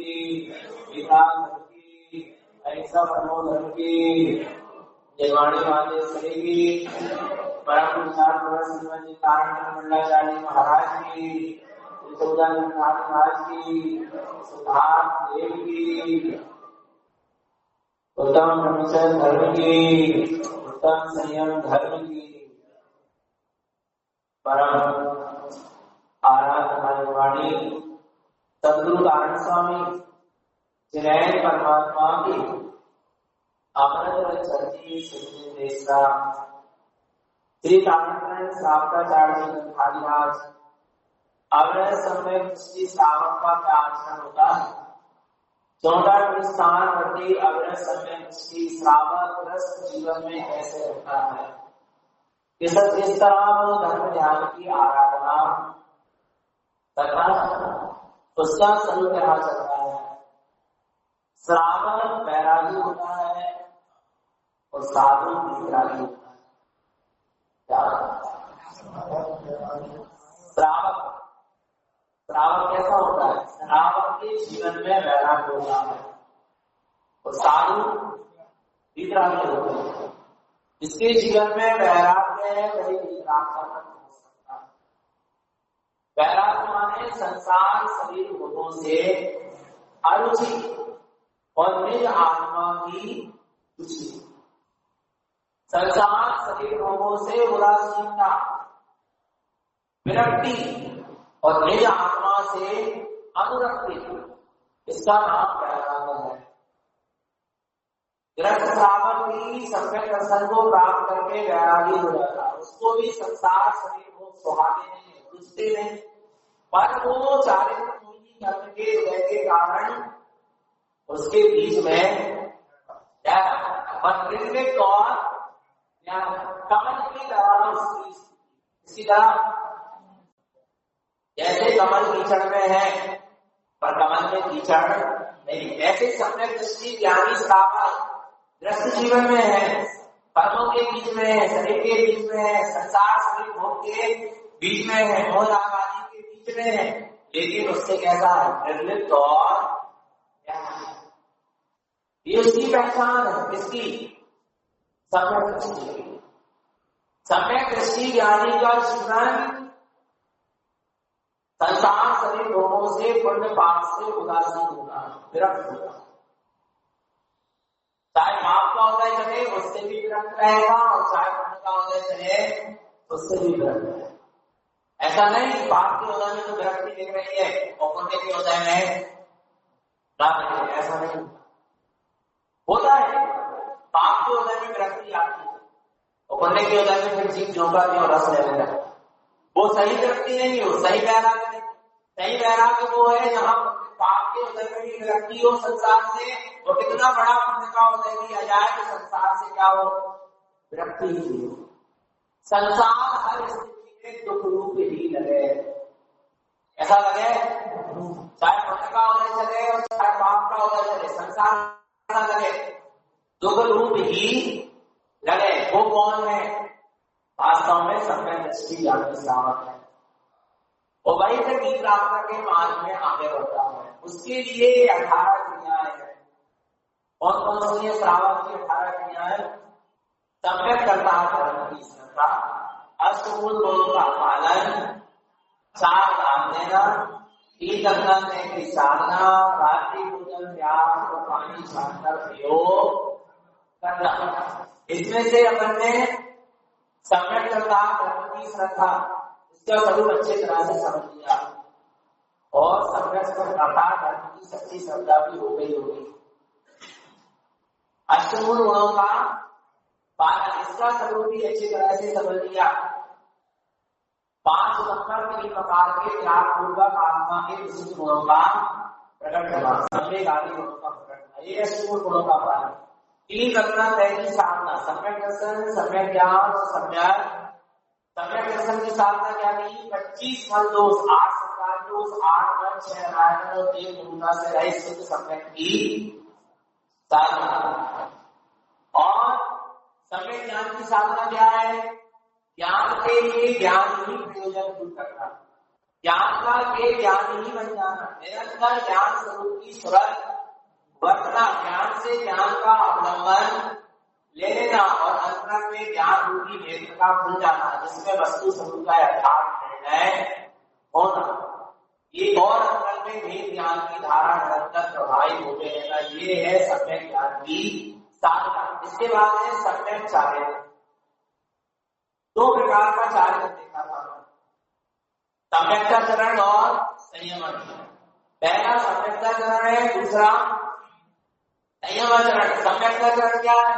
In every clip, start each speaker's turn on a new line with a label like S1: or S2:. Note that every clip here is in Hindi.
S1: की, पिता धर्म की, ऐसा परमो धर्म की, जयवाणी वाले श्री की, परम विचार कारण मंडलाचार्य महाराज की, महाराज की, सिद्धार्थ देव की, उत्तम ब्रह्मचर्य धर्म की, उत्तम संयम धर्म की, परम आराधना वाणी सदगुरु नारायण स्वामी जिनैन परमात्मा की अमृत चरती सिद्धि देशा श्री कामकरण शास्त्राचार्य महाराज अवृत समय दृष्टि श्रावक का क्या आचरण होता है। 14 स्थान प्रति अवृत समय दृष्टि श्रावक ग्रस्त जीवन में कैसे रहता है, किस तरह वो धर्म ध्यान की आराधना तथा उसका स्वरूप रहा चलता है। श्रावक वैरागी होता है और साधु विरागी होता है। श्रावक कैसा होता है? श्रावक के जीवन में वैराग्य होता है और साधु विरागी होता है। जिसके जीवन में वैराग्य है वही विराग हो सकता है। वैराग्य माने संसार शरीर भोगों से अरुचि और निज आत्मा की रुचि। संसार शरीर भोगों से उदासीनता, विरक्ति और निज आत्मा से अनुरक्ति, इसका नाम वैराग्य है। ग्रस्त श्रावक भी सम्यक दर्शन को प्राप्त करके वैरागी हो जाता है। उसको भी संसार शरीर को सुहाते नहीं है, रुचते नहीं, पर वो चारित्र पूंजी कर्म के उदय के कारण उसके बीच में क्या ऋत्विक और कमल की तरह इसकी तरह जैसे कमल कीचड़ में है पर कमल में कीचड़ नहीं, ऐसे सम्यक दृष्टि ज्ञानी श्रावक ग्रस्त जीवन में है, कर्मों के बीच में है, शरीर के बीच में है, संसार शरीर भोग के बीच में है, मोह राग आदि के बीच में है, लेकिन उससे कैसा है? निर्लिप्त और ये उसकी पहचान है। किसकी? सम्यक दृष्टि। सम्यक दृष्टि ज्ञानी का जीवन संसार शरीर भोगों से पुण्य पाप से उदासीन होगा, विरक्त होगा। चाहे पाप का उदय चले उससे भी विरक्त रहेगा और चाहे पुण्य का उदय चले उससे भी विरक्त रहेगा। ऐसा नहीं पाप के उदय में तो विरक्ति दिख रही है और पुण्य के उदय में ऐसा नहीं होता है। पाप के उदय में विरक्ति आती है और पुण्य के उदय में फिर जीव जोगा और रस लेने लगता है। वो सही विरक्ति नहीं हो, सही वैराग्य नहीं। सही वैराग्य वो है जहाँ पाप के उदय में भी विरक्ति हो संसार से, और कितना बड़ा पुण्य का उदय किया जाए तो संसार से क्या हो? विरक्ति ही हो। संसार हर स्थिति में दुख रूप ही लगे, ऐसा लगे चाहे पुण्य का उदय चले और चाहे पाप का उदय चले, संसार ऐसा लगे दुख रूप ही लगे। वो कौन है? वास्तव में सम्यक दृष्टि ज्ञानी श्रावक है और वही से गीत प्राप्त करके मार्ग में आगे बढ़ता है। उसके लिए 18 क्रियाएं हैं। और कौन सी है श्रावक की 18 क्रियाएं? सम्यक करता है धर्म की श्रद्धा, अष्टमूल गुणों का पालन, 4 दान देना, 3 दर्शन की साधना, रात्रि भोजन व्यायाम और पानी छानकर प्रयोग करना। इसमें से अपन ने सम्यक करता धर्म की श्रद्धा, इसका स्वरूप अच्छी तरह से समझ लिया और सम्यक करता धर्म की सच्ची श्रद्धा भी हो गई होगी। अष्टमूल गुणों का पालन, इसका स्वरूप भी अच्छी तरह से समझ लिया। 5 नंबर 3 प्रकार के त्याग पूर्वक आत्मा के विशिष्ट गुणों का प्रकट करना, सम्यक आदि गुणों का प्रकट करना, ये अष्टमूल गुणों का पालन। 3 रत्न तय की साधना, सम्यक दर्शन, सम्यक ज्ञान और सम्यक दर्शन की साधना क्या की? 25 फल दोष, 8 संकार दोष, 8 मन, 6 नारायण और 3 गुरुता से रहित शुद्ध सम्यक की साधना। और सम्यक ज्ञान की साधना क्या है? ज्ञान के लिए ज्ञान ही प्रयोजन दूर करना। ज्ञान का के ज्ञान ही बन जाना, निरंतर ज्ञान स्वरूप की सूरत वर्तना, ज्ञान से ज्ञान का अवलंबन ले लेना और अंतर में ज्ञान रूपी नेत्र का खुल जाना, जिसमें वस्तु स्वरूप का यथार्थ निर्णय होना। ये और अंतर में भेद ज्ञान की धारा निरंतर प्रभावित होते रहना, ये है सम्यक ज्ञान की साधना। इसके बाद है सम्यक चार्य। दो प्रकार का चार्य देखा था, सम्यक्ताचरण और संयमन। पहला सम्यक्ताचरण है, दूसरा संयमाचरण। सम्यक्ताचरण क्या है?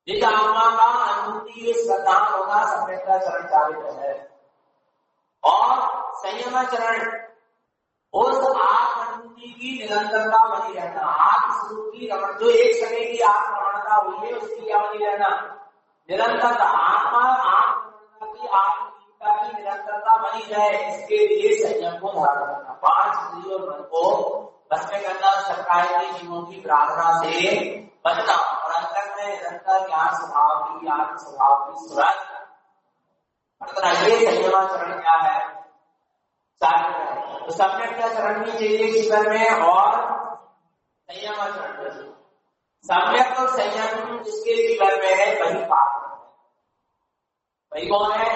S1: जिस आत्मा का अनुभूति श्रद्धा होगा सम्यक्ताचरण चालित है। और संयमाचरण उस आत्म अनुभूति की निरंतरता बनी रहना, आत्म स्वरूप की रमण, जो एक समय की आत्म रमणता हुई है उसकी क्या बनी रहना? निरंतरता। आत्मा आत्म की आत्मता की निरंतरता बनी जाए, इसके लिए संयम को धारण करना, 5 इंद्रियों और मन को बस में करना, सरकारी जीवों की प्रार्थना से बचना और अंतर में निरंतर ज्ञान स्वभाव की, आत्म स्वभाव की सूरत। ये संयमाचरण क्या है? तो सम्यक्ताचरण भी चाहिए जीवन में और संयमाचरण। सम्यक और संयम जिसके जीवन में है वही पात्र है। वही कौन है?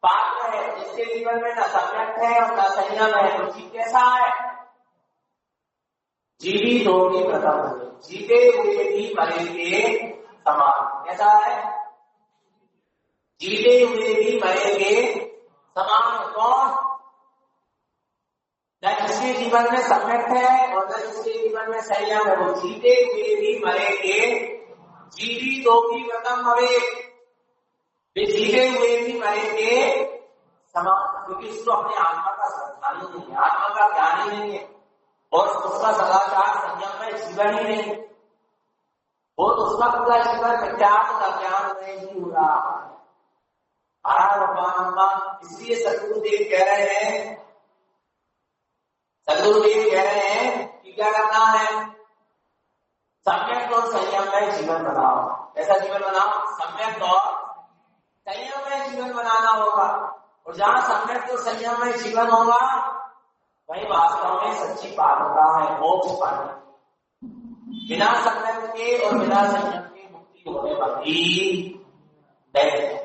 S1: पात्र है। जिसके जीवन में न सम्यक है और न संयम है, तो ठीक कैसा है? जीवित होगी प्रथम, जीते हुए भी मरे के समान। कैसा है? जीते हुए भी मरे के समान। कौन? न जिसके जीवन में सम्यक है और न जिसके जीवन में संयम है, वो जीते हुए भी मरे के, जीवित होगी प्रथम मरे, वे जीते हुए भी मरे के समान। क्योंकि उसको अपने आत्मा का संज्ञान ही नहीं है, आत्मा का ज्ञान ही नहीं है और उसका सदाचार संयम में जीवन ही नहीं, वो तो उसका पूरा जीवन विज्ञान का ज्ञान में ही हो रहा है। इसलिए सदगुरुदेव कह रहे हैं, सदगुरुदेव कह रहे हैं कि क्या करना है? सम्यक और संयम में जीवन बनाओ। ऐसा जीवन बनाओ, सम्यक और संयम में जीवन बनाना होगा। और जहां सम्यक और संयम में जीवन होगा वही वास्तव में सच्ची पात्रता है, मोक्ष पाने। बिना सम्यक के और बिना संयम के मुक्ति होने वाली नहीं।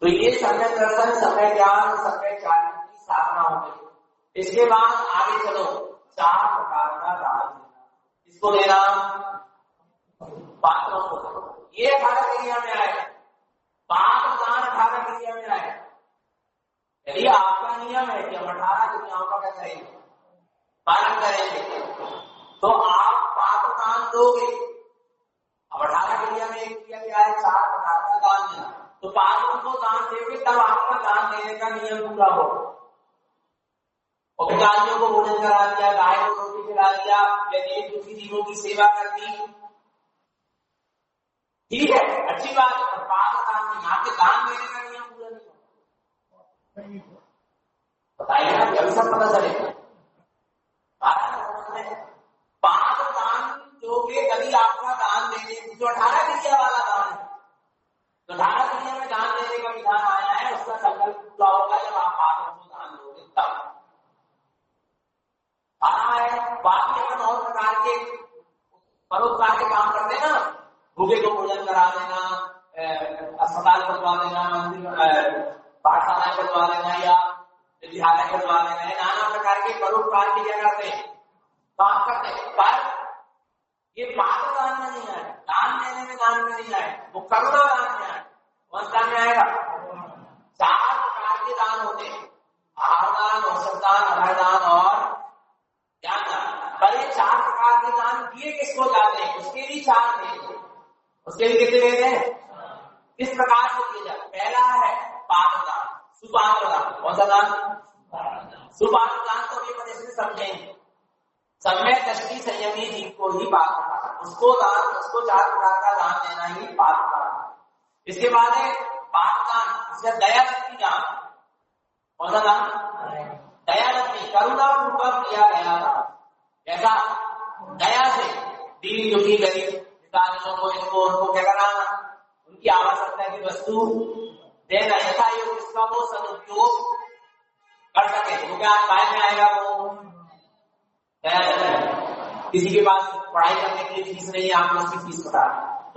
S1: तो ये सम्यक दर्शन, सम्यक ज्ञान, सम्यक चार्य की साधना हो गई। इसके बाद आगे चलो, 4 प्रकार का दान देना। इसको देना पात्रों को। ये 18 क्रिया में आए, पात्र दान 18 क्रिया में आए। यदि आपका नियम है कि हम 18 क्रियाओं का क्या करेंगे? पालन करेंगे, तो आप पात्र दान दोगे। अब 18 क्रिया में एक क्रिया क्या है? 4 प्रकार का दान देना। तो पात्रों को दान देंगे तब आपका दान देने का नियम पूरा हो। और भिखारियों को भोजन करा दिया, गाय को रोटी खिला दिया, यदि दूसरी जीवों की सेवा कर दी, ठीक है, अच्छी बात है। पर पात्र दान नहीं, आपके दान देने का नियम पूरा नहीं हो। बताइए ना, जब सब पता चलेगा। पात्र दान दोगे तभी आपका दान देने, जो 18 क्रिया वाला दान है, तो 18 क्रिया में दान देने का विधान आया है, उसका संकल्प पूरा होगा जब आप पात्र को दान दोगे तब। है बाकी अपन और प्रकार के परोपकार के काम करते हैं ना, भूखे को भोजन करा देना, अस्पताल बनवा देना, मंदिर पाठशालाएं बनवा देना या विद्यालय बनवा देना, नाना प्रकार के परोपकार की क्या करते हैं? काम करते हैं। पर ये पात्र दान में नहीं आए, दान देने में दान में नहीं आए, वो करुणा दान में आए। कौन दान में आएगा? 4 प्रकार के दान होते हैं, आहार दान, औषध दान, अभय दान और ज्ञान दान। पर ये 4 प्रकार के दान दिए किसको जाते हैं? उसके भी 4 भेद, उसके भी कितने भेद हैं? किस प्रकार से किए जाते? पहला है पात्र दान, सुपात्र दान। कौन सा दान? सुपात्र दान तो भी मनुष्य से समझेंगे, सम्यक दृष्टि संयमी जीव को ही पात्र कहा, उसको दान, उसको 4 प्रकार का दान देना ही पात्र कहा। इसके बाद है पात्र दान, इसका दया शक्ति दान। कौन सा दान? दया शक्ति, करुणा पूर्वक किया गया था। कैसा? दया से दीन दुखी गरीब भिखारियों को, इनको उनको क्या कराना, उनकी आवश्यकता की वस्तु देना यथा योग इसका वो सदुपयोग कर सके तो क्या काय में आएगा वो किसी के पास पढ़ाई करने के लिए फीस नहीं है, आपने उसकी फीस बता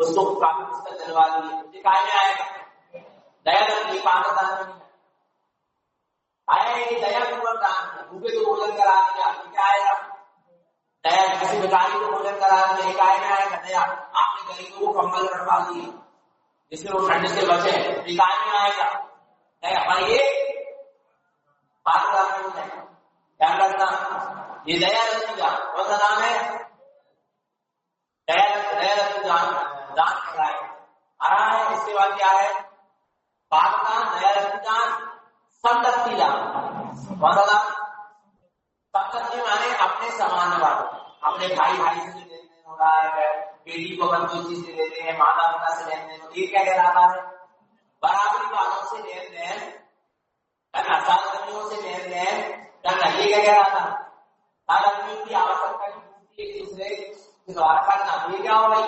S1: उसको काफी पुस्तक दिलवा दी, काय में आएगा दया की पात्रदान में आया। ये दया पूर्वक दान, भूखे को भोजन करा दिया क्या आएगा दया, किसी भिखारी को भोजन करा दिया काय में आएगा दया, आपने गरीबों को कंबल रखवा दिए जिससे वो ठंड से बचे काय में आएगा दया। पर ये पात्रदान में ध्यान रखना, ये दया रखी दान कौन सा दान है, दया रखी दान दान कर रहा है। इसके बाद क्या है पात्रदान, दया रखी दान, संपत्ति दान कौन सा दान, संपत्ति माने अपने समान वाले, अपने भाई से जो लेन देन हो रहा है, बेटी को अगर कोई चीज देते हैं, माता पिता से लेन देन, ये क्या कहलाता है बराबरी वालों से लेन देन करना, साधर्मियों से लेन देन करना, ये क्या कहलाता है साधर्मियों की आवश्यकता की पूर्ति एक दूसरे के द्वारा करना, ये क्या हो भाई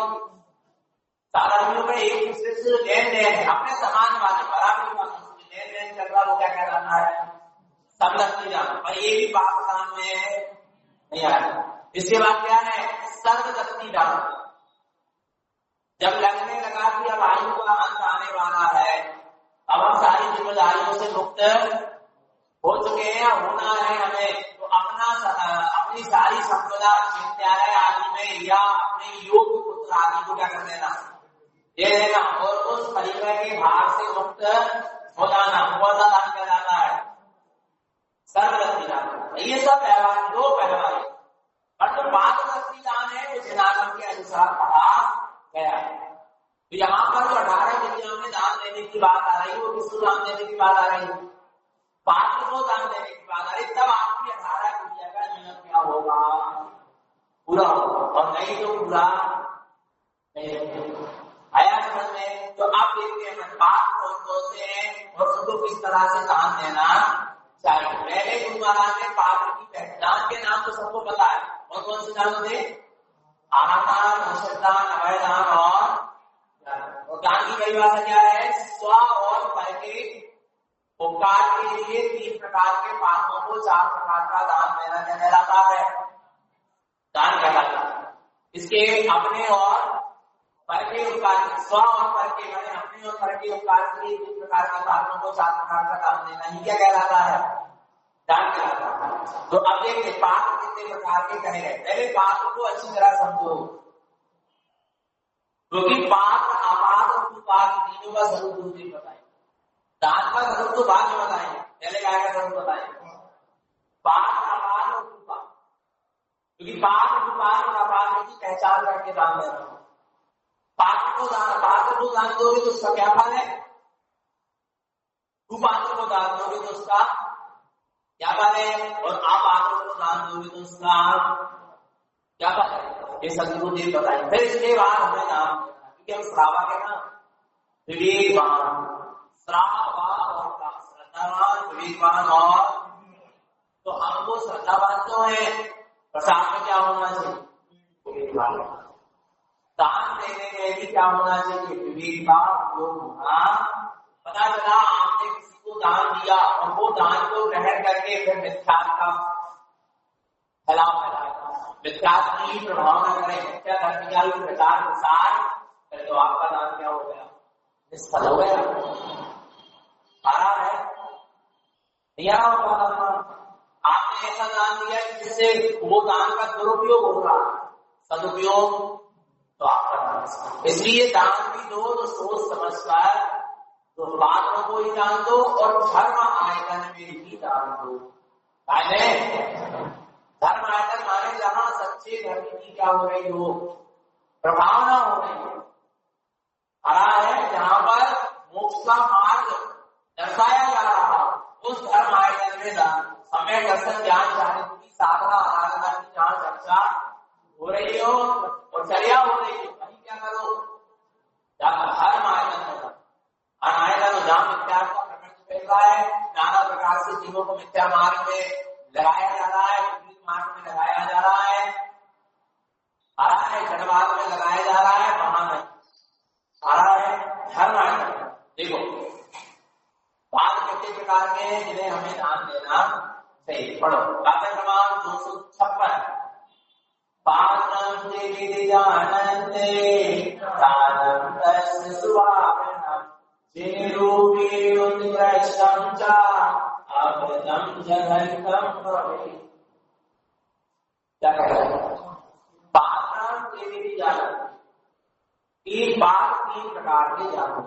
S1: साधर्मियों में एक दूसरे से लेन देन है, अपने समान वाले बराबरी वालों से लेन देन कर रहा, वो क्या कहलाता है संपत्ति दान। पर ये भी पाप काम में नहीं आया। इसके बाद क्या है सर्वदत्ती दान, जब लगने लगा कि अब आयु का अंत आने वाला है, अब हम सारी जिम्मेदारियों से मुक्त हो चुके हैं, होना है हमें, तो अपनी सारी संपदा विद्यालय आदि में या अपने योग पुत्र आदि को क्या कर देना दे देना, और उस परिवार के भार से मुक्त हो जाना, बहुत दान कहलाता है सर्वदत्ती दान। ये सब व्यवहार दो व्यवहार, और जो पात्रदत्ती दान है वो जनागम के अनुसार कहा गया है। तो यहाँ पर जो 18 विद्याओं में दान देने की बात आ रही है, वो किसको दान देने की बात आ रही है, पात्र को दान देने की बात आ रही, तब आपकी 18 विद्या का जीवन क्या होगा पूरा होगा, और नहीं तो पूरा नहीं आया समझ में। तो आप देखते हैं पात्र कौन कौन से हैं और उनको किस तरह से दान देना चाहिए। पहले गुरु महाराज ने पात्र की पहचान के नाम तो सबको पता है, और कौन से दान थे आहार औषधदान अभयदान, और दान की परिभाषा क्या है स्व और पर के उपकार के लिए 3 प्रकार के पापों को 4 प्रकार का दान देना कहलाता है, दान कहलाता है। इसके अपने और पर के उपकार, स्व और पर के माने अपने और पर के उपकार के लिए 3 प्रकार के पापों को 4 प्रकार का दान देना ही क्या कहलाता है दान कहलाता है। तो अब देखिए पाप कितने प्रकार के कहे गए, पहले पाप को अच्छी तरह समझो, क्योंकि पाप आपात और कुपाप तीनों का स्वरूप दूसरी बताए, दान का स्वरूप तो बाद में बताएंगे, पहले क्या का स्वरूप बताएंगे पाप आपात और कुपाप, क्योंकि पाप कुपाप और आपात की पहचान करके दान देना। पाप को दान दोगे तो उसका क्या फल है, कुपात्र को दान दोगे तो उसका क्या फल है, और आपात्र को दान दोगे तो उसका क्या फल है, ये सदगुरु जी बताएंगे। फिर इसके बाद हमें नाम, क्योंकि हम श्रावक है ना, विवेकवान, श्रावक और श्रद्धावान, विवेकवान, और तो हमको श्रद्धावान तो है, प्रसाद में क्या होना चाहिए दान देने में भी क्या होना चाहिए विवेक का उपयोग होना। पता चला आपने किसी को दान दिया और वो दान को ग्रहण करके फिर मिथ्यात का फैलाव फैलाया, मिथ्यात की प्रभाव न करें, मिथ्या धर्म का प्रचार प्रसार करे, तो आपका दान क्या हो गया निष्फल हो गया। आ रहा है नहीं आ रहा, आपने ऐसा दान दिया जिससे वो दान का दुरुपयोग हो रहा, सदुपयोग तो आप, इसलिए दान भी दो तो सोच समझकर तो बातों को ही दान दो, और धर्म आयतन में भी दान दो। धर्म आयतन माने जहां सच्चे धर्म की क्या हो रही हो, प्रभावना हो रही हो, हरा है जहां पर मोक्ष का मार्ग दर्शाया जा रहा, उस धर्म आयतन में दान, समय दर्शन ज्ञान चारित्र की साधना आराधना की जहां चर्चा हो रही हो और चर्या हो रही हो, वही क्या करो धर्म आयतन में आयतन जहां मिथ्या का प्रपंच फैल रहा है, नाना प्रकार से जीवों को मिथ्या मार्ग में लगाया जा रहा है, मार्ग में लगाया जा रहा है, आ रहा है जड़वाद में लगाया जा रहा है, वहां में आ रहा है धर्म आयतन। देखो विद्यानंदे दानंदस्य सुभावनम जिरूपी उत्कृष्टं च अमृतं जगन्तं भवे। क्या कह रहे हैं? बात देवी जानो, तीन बात तीन प्रकार के जानो।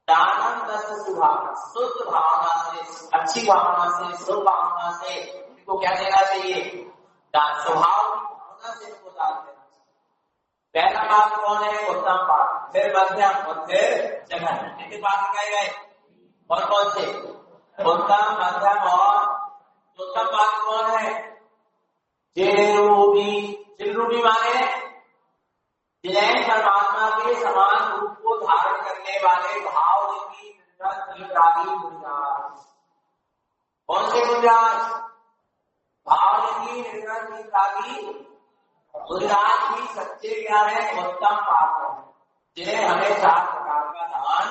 S1: दानंद सुभावना, शुद्ध भावना से, अच्छी भावना से, शुभ भावना से इनको क्या देना चाहिए? दान। स्वभाव की भावना से इनको दान देना चाहिए। पहला बात कौन है? उत्तम पाठ, फिर मध्यम और फिर जघन। कितने पाठ कहे गए? और कौन से? उत्तम, मध्यम और उत्तम पाठ कौन है? जिरूपी। जिरूपी माने जिन्हें परमात्मा के समान रूप को धारण करने वाले भाव की गुंजाश। कौन से गुंजाश? भाव की गुंजाश भी सच्चे क्या है? उत्तम पाप है, जिन्हें हमें 4 प्रकार का दान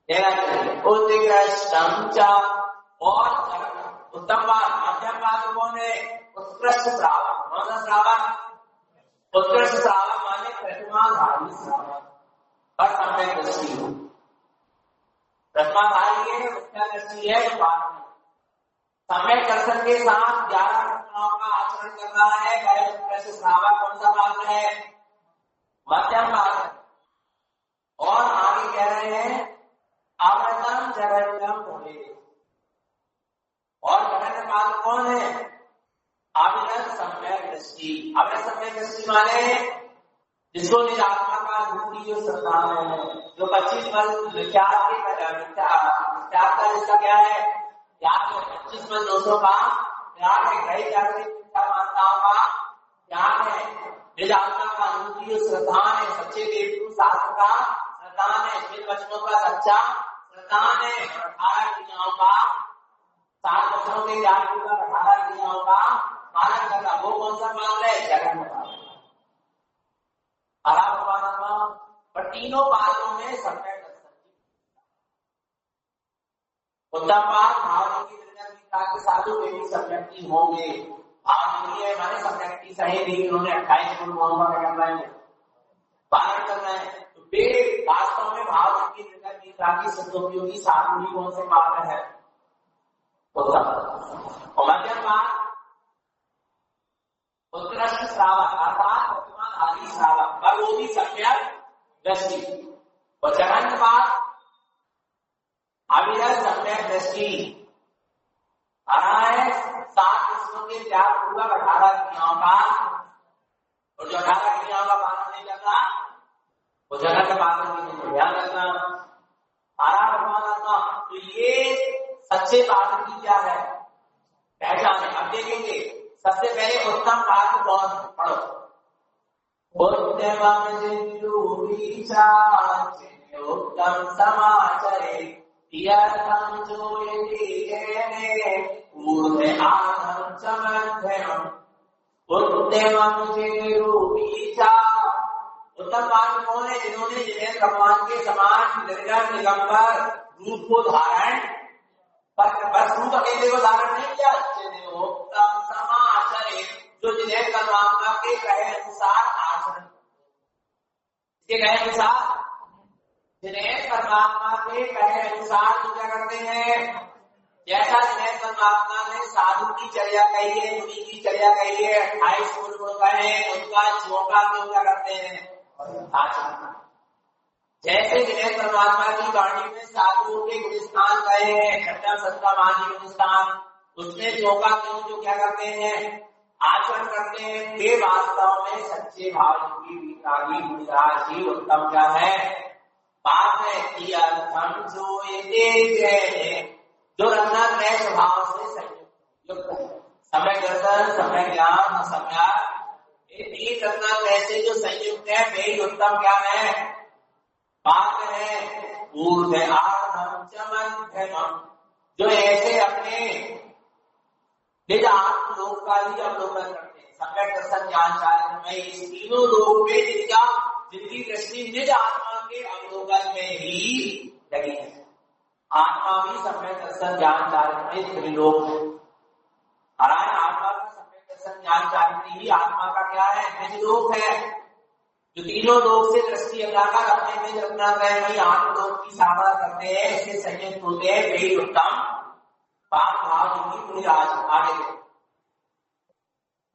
S1: देना चाहिए। उत्कृष्टम च और उत्तम बात। मध्यम बात कौन है? उत्कृष्ट श्रावक। कौन सा श्रावक? उत्कृष्ट श्रावक माने प्रतिमाधारी श्रावक पर सम्यक दृष्टि हो। प्रतिमाधारी है, मुख्य दृष्टि है, पाठ में सम्यक दर्शन के साथ 11 घटनाओं का आचरण कर रहा है। वह उत्कृष्ट श्रावक कौन सा बात है? मध्यम बात है। और आगे कह रहे हैं अमृतम जगन्नम भवे। और जगन्नम बात कौन है? अविरत सम्यक दृष्टि। अविरत सम्यक दृष्टि माने जिसको निज आत्मा का अनुभूति जो श्रद्धा है, जो 25 पल विख्यात के विख्यात का जिसका क्या है? याद है 25 पल दोषों का याद है, ग्रही जागृत मानताओं का याद है, निज आत्मा का अनुभूति जो श्रद्धा है, सच्चे देव शास्त्र का श्रद्धा है, जिन वचनों का सच्चा श्रद्धा है, 18 क्रियाओं का 7 वचनों के ज्ञान का 18 क्रियाओं का पालन करना। वो कौन सा पालन है? जगन पालन। आराम पालन। पर तीनों बातों में सम्यक दर्शन। उत्तम बात भाव की के साधु में भी सम्यक्ति होंगे। भाव नहीं है माने सम्यक्ति सही नहीं। उन्होंने 28 गुण का करना है, पालन करना है। तो वे वास्तव में भाव की सदोपयोगी साधु ही कौन से पात्र है? उत्तम। और मध्यम बात उत्कृष्ट श्रावक अर्थात प्रतिमाधारी श्रावक, पर वो भी सम्यक दृष्टि। और जघन्य बात अविरत सम्यक दृष्टि आ रहा है। 7 विषयों के त्याग पूर्वक 18 क्रियाओं का, और जो 18 क्रियाओं का पालन नहीं करता वो जघन्य पालन की ध्यान रखना। तो ये सच्चे पात्र की क्या है? पहचान है। अब देखेंगे सबसे पहले उत्तम पात्र कौन? पढ़ो। उत्तम समाचरे तीर्थम जो उत्तम पात्र कौन है? जिन्होंने जिन्हें भगवान के समान निर्गम निगंबर रूप को धारण, बस रूप अकेले को धारण नहीं किया, उत्तम समाचरे जो जिन्हें परमात्मा के कहे अनुसार आचरण, इसके कहे अनुसार, जिन्हें परमात्मा के कहे अनुसार पूजा करते हैं। जैसा जिन्हें परमात्मा ने साधु की चर्या कही है, मुनि की चर्या कही है, 28 गुण कहे, उनका झोंका पूजा करते हैं आचरण। जैसे जिन्हें परमात्मा की वाणी में साधुओं के गुणस्थान कहे हैं, सत्ता सत्ता वाणी गुणस्थान, उसमें झोंका क्यों जो क्या करते हैं? आचरण करते हैं। वे वास्तव में सच्चे भाव की विकागी गुणराशि उत्तम क्या है? बात है कि अर्थम जो रचना नए स्वभाव से संयुक्त है। समय दर्शन, समय ज्ञान, समय ये 3 रचना ऐसे जो संयुक्त है वे उत्तम क्या है? बात है जो ऐसे अपने निज आत्मलोक का ही अवलोकन करते हैं। सम्यक दर्शन ज्ञान चारण में इस तीनों लोक में जिनकी दृष्टि निज आत्मा के अवलोकन में ही लगी है। आत्मा भी सम्यक दर्शन ज्ञान चारण में त्रिलोक है। आत्मा का सम्यक दर्शन ज्ञान चारण ही आत्मा का क्या है? निज लोक है। जो तीनों लोग से दृष्टि लगाकर अपने में रखना है, वही 8 लोग की साधना करते हैं, इससे संयुक्त होते हैं वे उत्तम पाप भाव की पूरी आगे।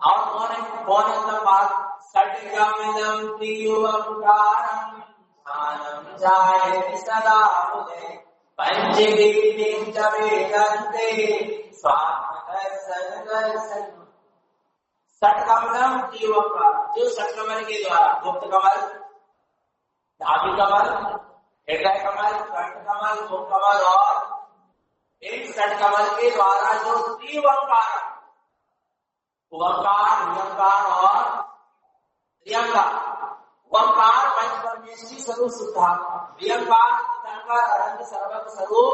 S1: और कौन है उत्तम पाप? षट्कमिदं त्रियुगंकारं ध्यानं जायति सदा मुदे पंचवीर्यं च वेदन्ते स्वात्मदर्शन दर्शन। षट्कमिदं त्रियुगंकार, जो षट्कमल के द्वारा गुप्त कमल, नाभि कमल, हृदय कमल, कंठ कमल, मुख कमल और इन षट्कमल के द्वारा जो त्रियुगंकार, ओंकार, नियंकार और प्रियंकार, ओंकार पंच परमेश्वरी स्वरूप शुद्धात्मा, प्रियंकार अनंत सर्वज्ञ स्वरूप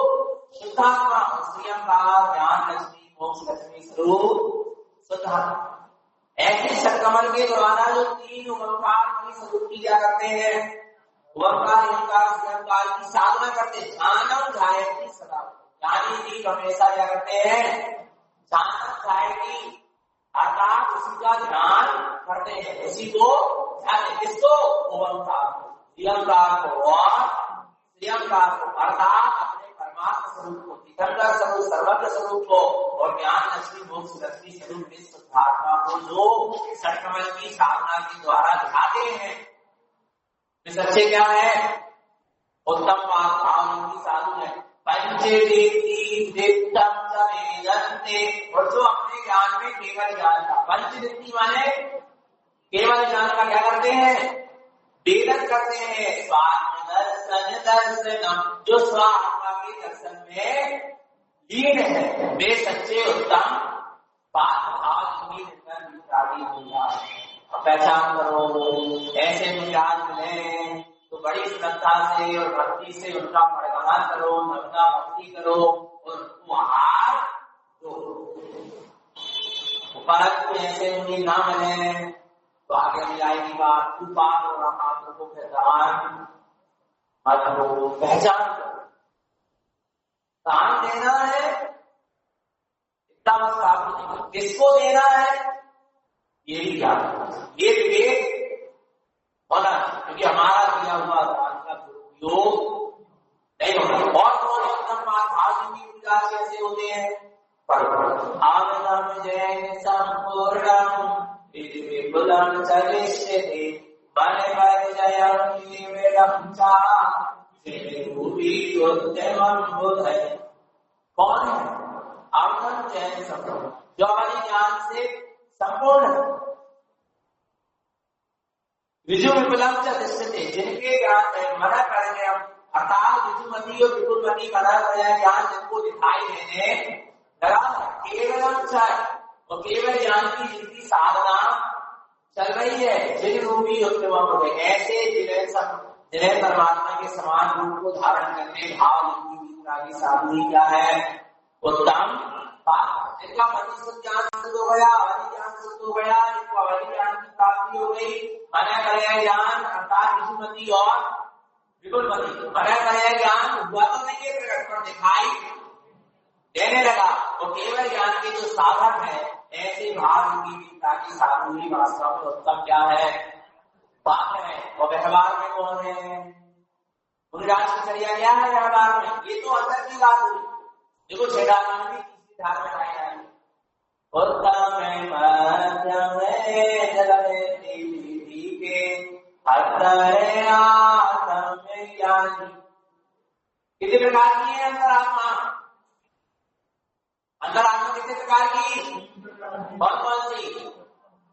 S1: शुद्धात्मा, प्रियंकार ज्ञान लक्ष्मी मोक्ष लक्ष्मी स्वरूप शुद्धात्मा। ऐसे षट्कमल के द्वारा जो तीन ओंकार की स्वरूप क्या करते हैं, ओंकार नियंकार प्रियंकार की साधना करते हैं। ध्यानम जायति सदा, ज्ञानी जी हमेशा क्या करते हैं, ध्यानम जायति अर्थात उसी का ध्यान करते हैं, उसी को ध्यान, किसको? ओंकार को, प्रियंकार को और प्रियंकार को, अर्थात अपने परमात्मा स्वरूप को, तीर्थंकर स्वरूप, सर्वज्ञ स्वरूप को और ज्ञान लक्ष्मी मोक्ष लक्ष्मी स्वरूप शुद्धात्मा को जो षट्कमल की साधना के द्वारा ध्याते हैं। इस अच्छे क्या है? उत्तम भाव की साधु है। और जो अपने ज्ञान में केवल ज्ञान का, पंचदीप्ति माने केवल ज्ञान का क्या करते हैं? वेदन करते हैं। स्वात्मदर्शन दर्शन, जो स्वात्मा के दर्शन में लीन है, वे सच्चे उत्तम भाव की होगा। पहचान करो, ऐसे मुझाज मिले तो बड़ी श्रद्धा से और भक्ति से उनका प्रगान करो, नवना भक्ति करो और वहां परंतु ऐसे मुझे ना मिले तो आगे मिलाएगी बात। तू पाप हो रहा तो दान मतलब पहचान करो, दान देना है इतना बस काफी, किसको देना है ये भी जान, ये विवेक होना, क्योंकि हमारा दिया हुआ दान का दुरुपयोग नहीं होना। और कौन उत्तम भाव की पूजा कैसे होते हैं? आनंदम जैन संपूर्णम विपुलम चलिष्यते बने बने जयम निवेदम चाहि भूमि उत्तमम बुधै। कौन है? आनंदम जैन संपूर्ण, जो हमारे ज्ञान से संपूर्ण है। विजु विपुलम चलिष्यते, जिनके ज्ञान में मना कर गया, अर्थात विजुमती और विपुलमती मना कर गया ज्ञान जिनको दिखाई देने केवल और केवल ज्ञान की जिनकी साधना चल रही है, जिन रूपी उत्तम हो, ऐसे जिन्हें परमात्मा के समान रूप को धारण करने भाव की साधना क्या है? उत्तम पाप। जिनका मनुष्य ज्ञान शुद्ध हो गया, अवधि ज्ञान शुद्ध हो गया, इनको अवधि ज्ञान की प्राप्ति हो गई, मना करेगा ज्ञान अर्थात विजुमती और विपुलमती, मना करेगा ज्ञान हुआ तो नहीं है, प्रकट पर दिखाई देने लगा। और केवल ज्ञान के जो साधक है, ऐसे भाव की साधु ही वास्तव में उत्तम क्या है? पाप है। और व्यवहार में कौन है? राजचर्या क्या है व्यवहार में? ये तो अंदर की बात हुई। देखो छेड़ा भी किसी धार में आया है, उत्तम मध्यम कितने प्रकार की है अंतरात्मा? अंतरात्मा कितने प्रकार की? कौन सी?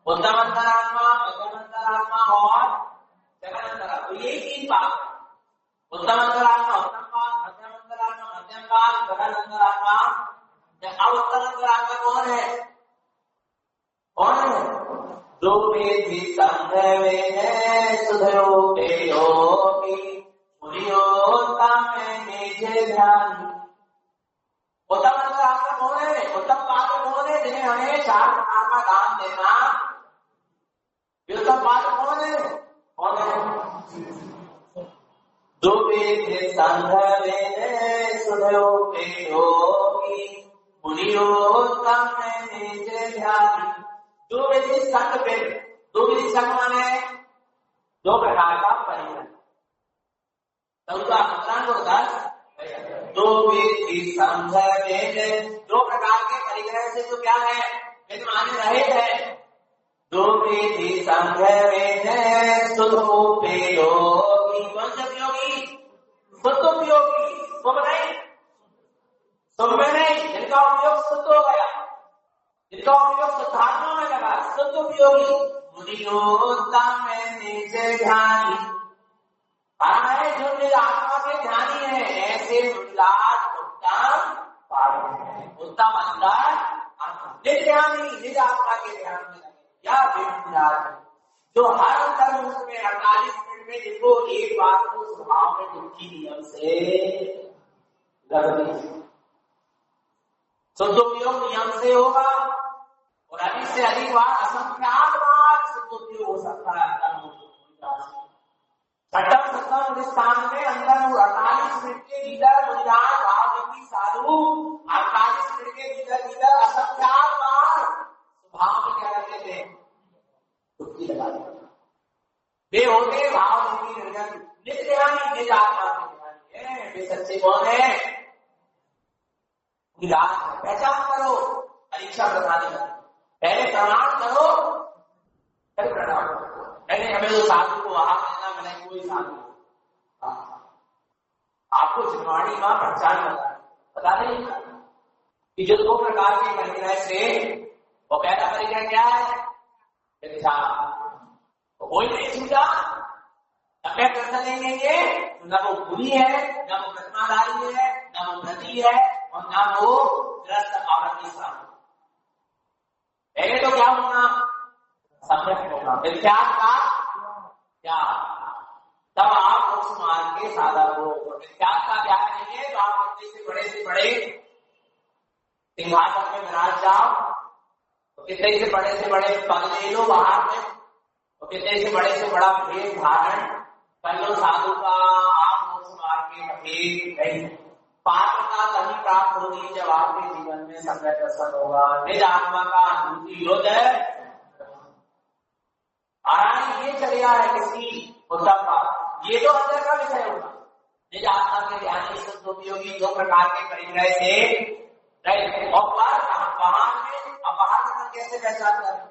S1: उत्तम अंतरात्मा, मध्यम अंतरात्मा और जगन अंतरात्मा। ये तीन बात, उत्तम अंतरात्मा, उत्तम बात, मध्यम अंतरात्मा, मध्यम बात, जगन अंतरात्मा। अब उत्तम अंतरात्मा कौन है? कौन है? जो वेदी संधवे है सुधरोपे योगी मुनियोत्तम निज ध्यान। उत्तम अंतरात्मा कौन है? उत्तम पात्र कौन है? जिन्हें हमें 4 प्रकार का दान देना। उत्तम पात्र कौन है? कौन है? जो वेद संधवे सुधरोपे योगी मुनियोत्तम निज ध्यान। दो विधि संघ पे, दो विधि संघ माने दो प्रकार का परिग्रह। चौथा 15 को 10 दो विधि संघ, दो प्रकार के परिग्रह से तो क्या है, माने रहित है। दो विधि संघ में सुधोपयोगी, कौन सा उपयोगी? सुधोपयोगी, शुभ नहीं, शुभ में नहीं, जिनका उपयोग शुद्ध हो गया, जिनका उपयोग साधनों में लगा, शुद्ध उपयोगी। मुनियोत्तम में निज ध्यानी, है जो निज आत्मा के ध्यानी है, ऐसे मुनिलाद उत्तम अंदर निज ध्यानी, निज आत्मा के ध्यान में लगे। या विमुलाद जो हर कर्म उसमें 48 मिनट में, जिनको एक बार को स्वभाव में दुखी नियम से लग शुद्धोपयोग नियम से होगा, और अधिक से अधिक बार, असंख्यात बार शुद्धोपयोग हो सकता है। छठम सप्तम स्थान में अंदर 48 मिनट के भीतर मुनिराज भावनिकी साधु 48 मिनट के भीतर असंख्यात बार भाव में क्या करते थे, डुबकी लगा देते। वे होते भावनिकी निर्जन, निज ध्यानी, निज आत्मा के ध्यानी है। वे सच्चे कौन है? पहचान करो, परीक्षा बताने लगे। पहले प्रणाम करो, फिर प्रणाम करो। पहले हमें तो साधु को वहां मिलना, मैंने कोई साधु आपको जिनवाड़ी मां पहचान बता नहीं कि जो दो प्रकार के परिग्रह से, वो पहला परिग्रह क्या है? कोई नहीं छूटा, अपने दर्शन नहीं लेंगे, न वो बुरी है, न वो प्रतिमाधारी है, न वो व्रती है, और न वो ग्रस्त आवृत्ति साधु। पहले तो क्या होना? सम्यक होगा, विख्यात का क्या, तब आप मोक्ष मार्ग के साधक हो। विख्यात का क्या करेंगे? तो आप कितने से बड़े सिंहासन में विराज जाओ, तो कितने से बड़े पद ले लो बाहर में, तो कितने से बड़ा भेद धारण कर लो साधु का, आप मोक्ष मार्ग के भेद नहीं। पात्रता तभी प्राप्त होगी जब आपके जीवन में सम्यक दर्शन होगा, निज आत्मा का अनुभूति हो जाए। आराम ये चलिया है किसकी? उत्तम का। ये तो अंदर का विषय होगा। निज आत्मा के ध्यान शुद्धोपयोगी दो प्रकार के परिग्रह से, और बाहर में कैसे पहचान करें?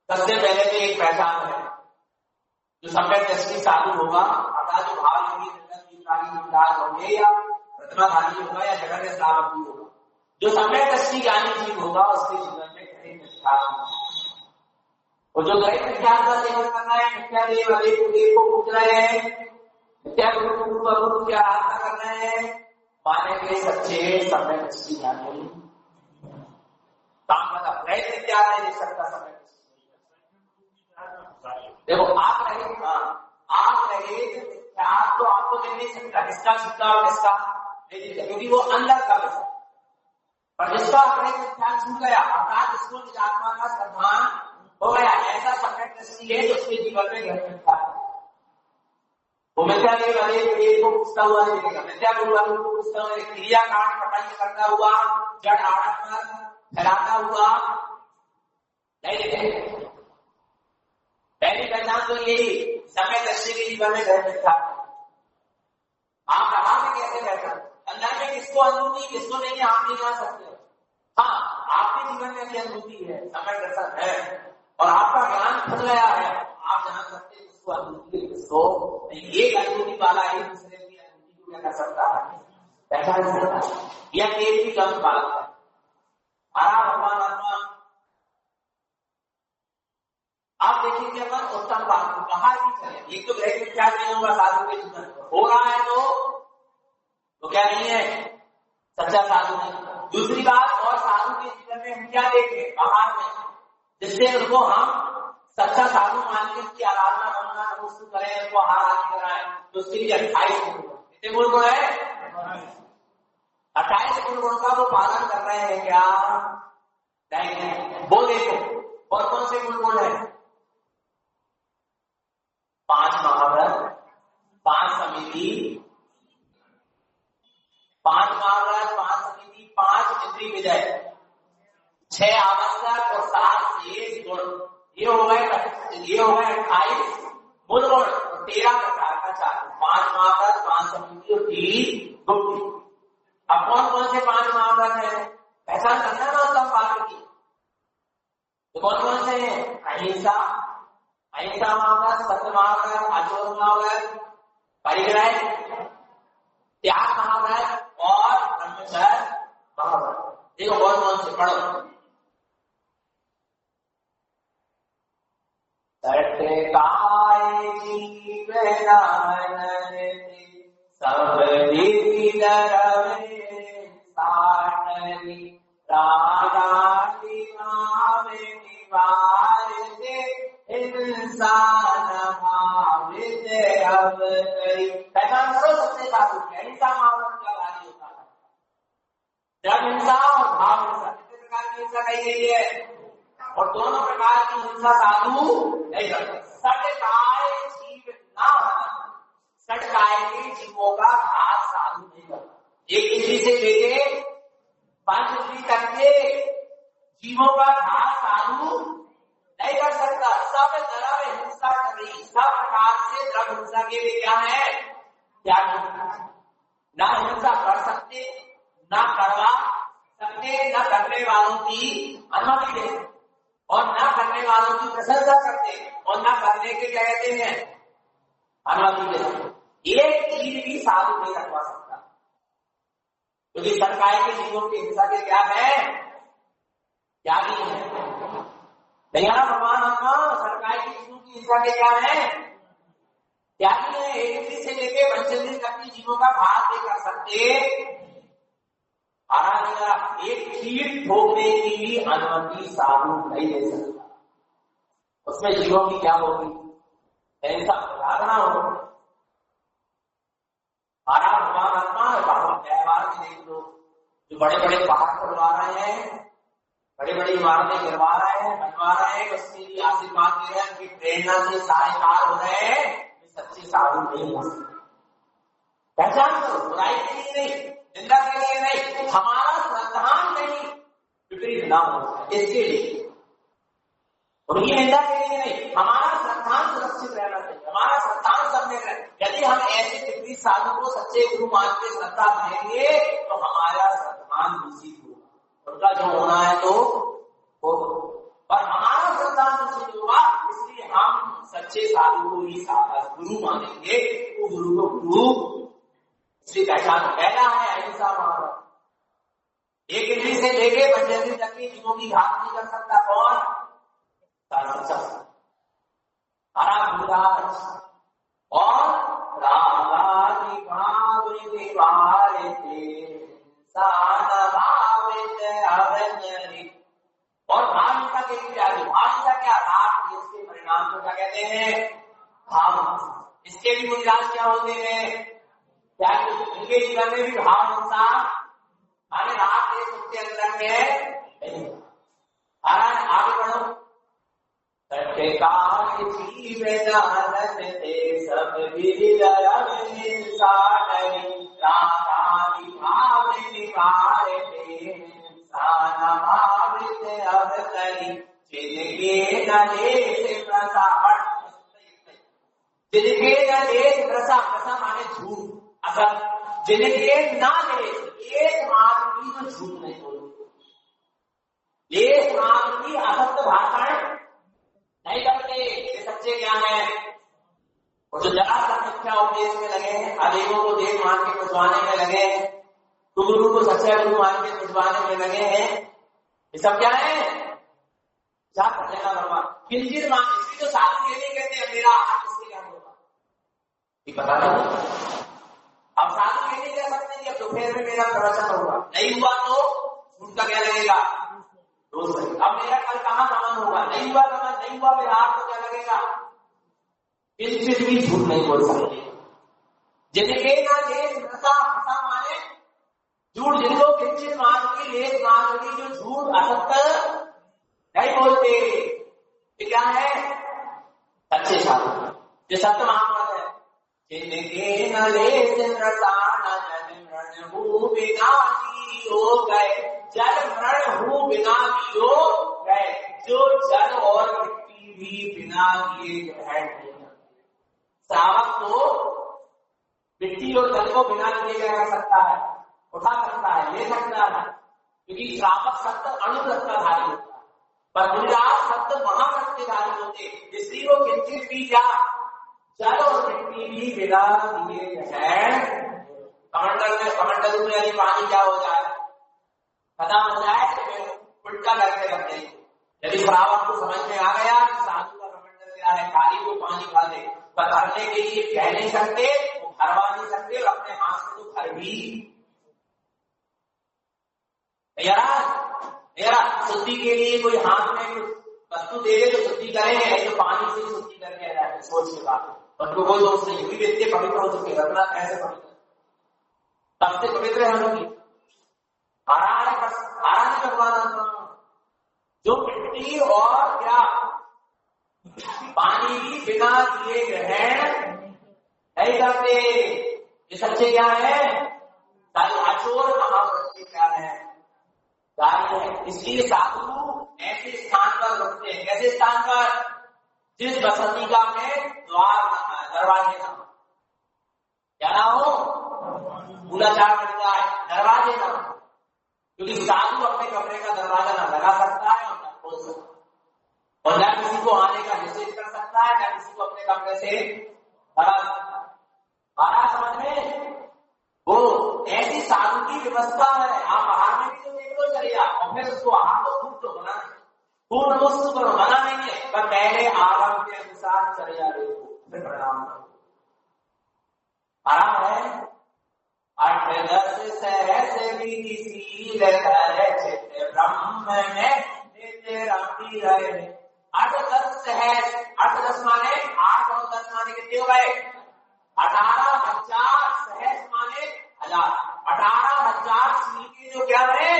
S1: सबसे पहले तो एक पहचान है, जो सम्यक दृष्टि साधु होगा, अर्थात जो भाव होंगे या प्रतिमाधारी होगा या जगत श्रावक होगा, जो सम्यक दृष्टि ज्ञानी जीव होगा, उसके जीवन में कहीं निष्ठा, और जो गैर विज्ञान का सेवन करना है, मिथ्या देव देव को पूज रहे हैं, मिथ्या गुरु की आराधना कर रहे हैं, माने के सच्चे सम्यक दृष्टि ज्ञानी काम मतलब गैर विज्ञान नहीं देख सकता सम्यक। देखो आप रहे तो आपको देख नहीं सकता किसका छुट्टा और किसका नहीं, क्योंकि वो अंदर का विषय। पर जिसका अपने ध्यान छूट गया, अर्थात जिसको निज आत्मा का सम्मान हो गया, ऐसा सम्यक दृष्टि है जो उसके जीवन में घर मिलता है। वो मिथ्या देव को पूछता हुआ देखेगा, मिथ्या गुरु को पूछता हुआ, क्रिया कांड प्रपंच करता हुआ, जड़ आड़त फैलाता हुआ नहीं देखेगा। पहली पहचान तो यही सम्यक दृष्टि के जीवन में घर मिलता है। आप बाहर में कैसे पहचान? अंदर में किसको अनुभूति किसको नहीं, आप नहीं जान सकते। हाँ, आपके जीवन में भी अनुभूति है, सम्यक दर्शन है, और आपका ज्ञान खुल गया है, आप जान सकते हैं किसको अनुभूति किसको नहीं। एक अनुभूति वाला एक दूसरे की अनुभूति को क्या कर सकता है? पहचान सकता है। यह एक भी कम बात है। हरा भगवान आत्मा आप देखिए, अपन उत्तम बात बाहर की चले, एक तो ग्रह विख्यात नहीं होगा साधु के जीवन हो रहा है तो क्या नहीं है? सच्चा साधु नहीं। दूसरी बात, और साधु के जीवन में हम क्या देखें बाहर में, जिससे उनको हम सच्चा साधु मान के उनकी आराधना बनना नमस्ते करें, उनको आराधना कराएं, तो उसके लिए 28 गुण, कितने गुण है? 28 गुण का वो पालन कर रहे हैं क्या? नहीं। वो देखो और कौन से गुण है? 5 महाव्रत, 5 समिति, 5 महाव्रत, 5 समिति, 5 इंद्रिय विजय, 6 आवश्यक और 7 शेष गुण, ये हो गए 28। 5 महाव्रत, 5 समिति और 3 गुप्ति। अब कौन कौन से 5 महाव्रत है? पहचान करना ना उत्तम पात्र की। तो कौन कौन से हैं? अहिंसा, अहिंसा महाव्रत, सत्य महाव्रत, आचरण महाव्रत, परिग्रह, त्याग महाव्रत और ब्रह्मचर्य महाव्रत। देखो कौन कौन से पढ़ो। सटकाए जीवन सब साटरी राधारी भावे निवारते इंसान भावित अब कई। पहचान करो सबसे साधु अहिंसा महाव्रत का कार्य होता है। जब हिंसा और भाव हिंसा कितने प्रकार की हिंसा कही गई है और दोनों प्रकार की हिंसा साधु नहीं करते। सटकाए जीव ना होना, सटकाए के जीवों का घात साधु नहीं करता। एक इंद्री से लेके 5 इंद्री तक के जीवों का घात साधु नहीं कर सकता। सब तरह हिंसा कर रही, सब प्रकार से द्रव्य हिंसा के लिए क्या है? त्याग। ना हिंसा कर सकते, ना करवा सकते, न करने वालों की अनुमति देते और ना करने वालों की प्रशंसा करते और ना करने के क्या कहते हैं? अनुमति देते। एक चीज भी साधु नहीं रखवा सकता, क्योंकि सरकार के जीवों की हिंसा के क्या है? त्यागी है। दयाला भगवान आत्मा सरकार के जीवों की हिंसा के क्या है? त्यागी है। एक चीज से लेके 25 तक की जीवों का भाग नहीं कर सकते। एक चीज ठोकने की भी अनुमति साधु नहीं दे सकता। उसमें जीवों की क्या होगी? ऐसा साधना होगी। भगवान आत्मा व्यवहार में देख लो, जो बड़े बड़े पहाड़ तोड़वा रहे हैं, बड़ी बड़ी इमारतें गिरवा रहे हैं, बनवा रहे हैं, उसके लिए आशीर्वाद दे रहे हैं, उनकी प्रेरणा से सारे कार्य हो रहे हैं, सच्चे साधु नहीं हो सकते। पहचान करो, बुराई के लिए नहीं, निंदा के लिए नहीं, हमारा श्रद्धान नहीं विपरीत ना हो इसके लिए, उनकी निंदा के लिए नहीं, हमारा श्रद्धान सुरक्षित रहना चाहिए, हमारा श्रद्धान सबने रहे। यदि हम ऐसे विपरीत साधु को सच्चे गुरु मान के श्रद्धा करेंगे तो हमारा श्रद्धान दूषित होगा, उनका जो होना है तो हो, और हमारा श्रद्धान दूषित होगा। इसलिए हम सच्चे साधु को ही गुरु मानेंगे, वो गुरु को गुरु इसलिए पहचान। पहला है अहिंसा महाव्रत। एक इंद्री से लेके 25 तक की जीवों की घात नहीं कर सकता। कौन? और रागादि भाव और भाविता के लिए भाविता क्या? राग इसके परिणाम को क्या कहते हैं? भाव। इसके भी मुद्राज क्या होते हैं? क्या इनके जीवन में भी भाव हिंसा आने रात उसके अंदर में आगे बढ़ो। सब जिनके प्रसा प्रसा माने झूठ, अगर जिनके ना ले एक मार्ग की झूठ नहीं बोलते, एक मार्ग की असत्य भाषण नहीं करते, ये सच्चे ज्ञान है। और जो जरा सा मिथ्या उपदेश में लगे हैं, अदेवों को देव मान के पुजवाने में लगे हैं, गुरु को सच्चा गुरु मान के पुजवाने में लगे हैं, ये सब क्या है? क्या करना भगवान किंचित मान। इसकी जो साधु ये नहीं कहते हैं मेरा हाथ इससे क्या होगा, ये पता नहीं। अब साधु ये नहीं कह सकते कि अब दोपहर में मेरा प्रवचन होगा, नहीं हुआ तो उनका क्या लगेगा? रोज। अब मेरा कल कहाँ गमन होगा, नहीं हुआ गमन, नहीं हुआ विराट को क्या लगेगा? किंचित भी झूठ नहीं बोल सकते। जिनके ना लेस रसा हसा माने झूठ, जिनको किंचित मान की लेस मान की जो झूठ असत्य नहीं बोलते, ये क्या है? सच्चे साधु, जो सत्य महात्मा है। जिनके न लेस रसा न जन मरण हूँ बिना की हो गए, जल मरण हूँ बिना की हो गए, जो जल और मिट्टी भी बिना किए ग्रहण नहीं। श्रावक को मिट्टी और जल को बिना लिए क्या कर सकता है, उठा सकता है, ले सकता है, क्योंकि श्रावक सत्य अणुसत्ताधारी होता है, पर मुनिराज सत्य महाशक्तिधारी होते, इसलिए वो किंचित भी क्या जल और मिट्टी भी बिना दिए है। कमंडल में यदि पानी क्या हो जाए, खत्म हो जाए, तो फिर उल्टा करके रख देंगे। यदि श्रावक को समझ में आ गया कि साधु का कमंडल क्या है, खाली को पानी भर दे, पर भरने के लिए कह नहीं सकते, वो भरवा नहीं सकते, और अपने हाथ से तो भर भी यार शुद्धि के लिए कोई हाथ में वस्तु दे दे तो शुद्धि करेंगे, तो पानी से शुद्धि करके आ जाए, सोच के बाद उनको कोई दोष नहीं, भी व्यक्ति पवित्र हो चुके, रखना ऐसे पवित्र, तब से पवित्र है उनकी आराधना करवाना। जो मिट्टी और क्या पानी भी बिना दिए ग्रहण नहीं करते, ये सच्चे क्या है, अचोर महाव्रत के क्या है, इसलिए साधु ऐसे स्थान पर रुकते हैं। कैसे स्थान पर, जिस बसंती का में द्वार दरवाजे ना क्या ना हो, मूलाचार करता है, दरवाजे ना, क्योंकि साधु अपने कमरे का दरवाजा ना लगा सकता है और ना खोल सकता है, और न किसी को आने का निषेध कर सकता है, न किसी को अपने कमरे से भगा सकता है। आया समझ में, वो ऐसी साधु की व्यवस्था है। आप आहार में भी तो देख लो चलिए, और फिर उसको आहार को खूब तो बना, पूर्ण वस्तु पर बना नहीं है, पर पहले आराम के अनुसार चलिया देखो, फिर परिणाम आराम है। 8-10 सहस विधि ब्रह्म में नित्य रमती रहे। 8-10 सहस, 8-10 माने 8 और 10 माने कितने हो गए, 18,000 सहस माने 1000, 18,000 सीधी जो क्या है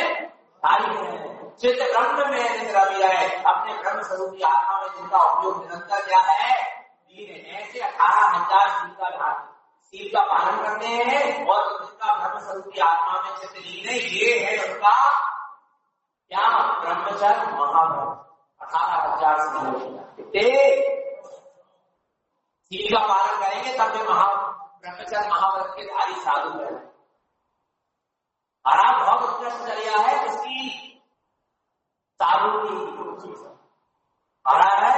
S1: सारी है, चित्त ब्रह्म में नित्य रमी रहे, अपने ब्रह्म स्वरूपी आत्मा में जिनका उपयोग निरंतर क्या है, ऐसे 18,000 सील का पालन करते हैं, और जिनका ब्रह्म स्वरूपी आत्मा में चित्त लीन है, ये है उनका क्या ब्रह्मचर्य महाव्रत। 18,000 सील का पालन करेंगे तब वे ब्रह्मचर्य महाव्रत के धारी साधु है। आराम बहुत उत्कृष्ट चर्या है, इसकी साधु की आराम है।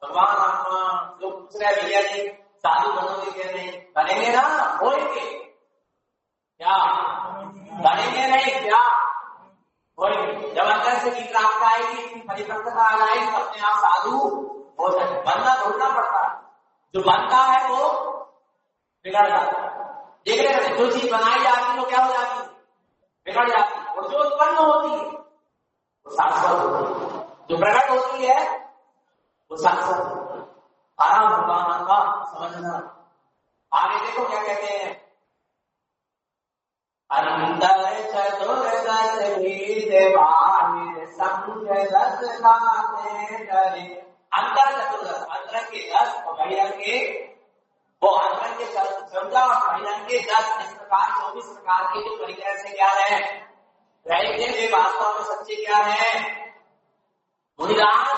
S1: भगवान आत्मा जो पूछ रहे भैया जी साधु बनोगे क्या, नहीं बनेंगे ना, होएंगे क्या, बनेंगे नहीं क्या, होएंगे। जब अंदर से की प्राप्त आएगी, परिपक्वता आ जाएगी, तो अपने आप साधु हो जाए। बनना ढूंढना पड़ता है, जो बनता है वो बिगड़ जाता है। देख रहे हैं, जो चीज बनाई जाती है वो क्या हो जाती है, बिगड़ जाती है, और जो उत्पन्न होती है वो शाश्वत होती है, जो प्रकट होती है वो शाश्वत होती है। आराम भगवान का समझना। आगे देखो क्या कहते हैं, अंतर चतुर्दश भेद बाहिर संग दस गाते डरे। अंतर चतुर्दश, अंतर के 10 और बहिरंग के, वो अंतर के 14 और बहिरंग के 10, इस प्रकार 24 प्रकार के जो परिग्रह से क्या है रहेंगे, वे वास्तव में सच्चे क्या है, मुनिराज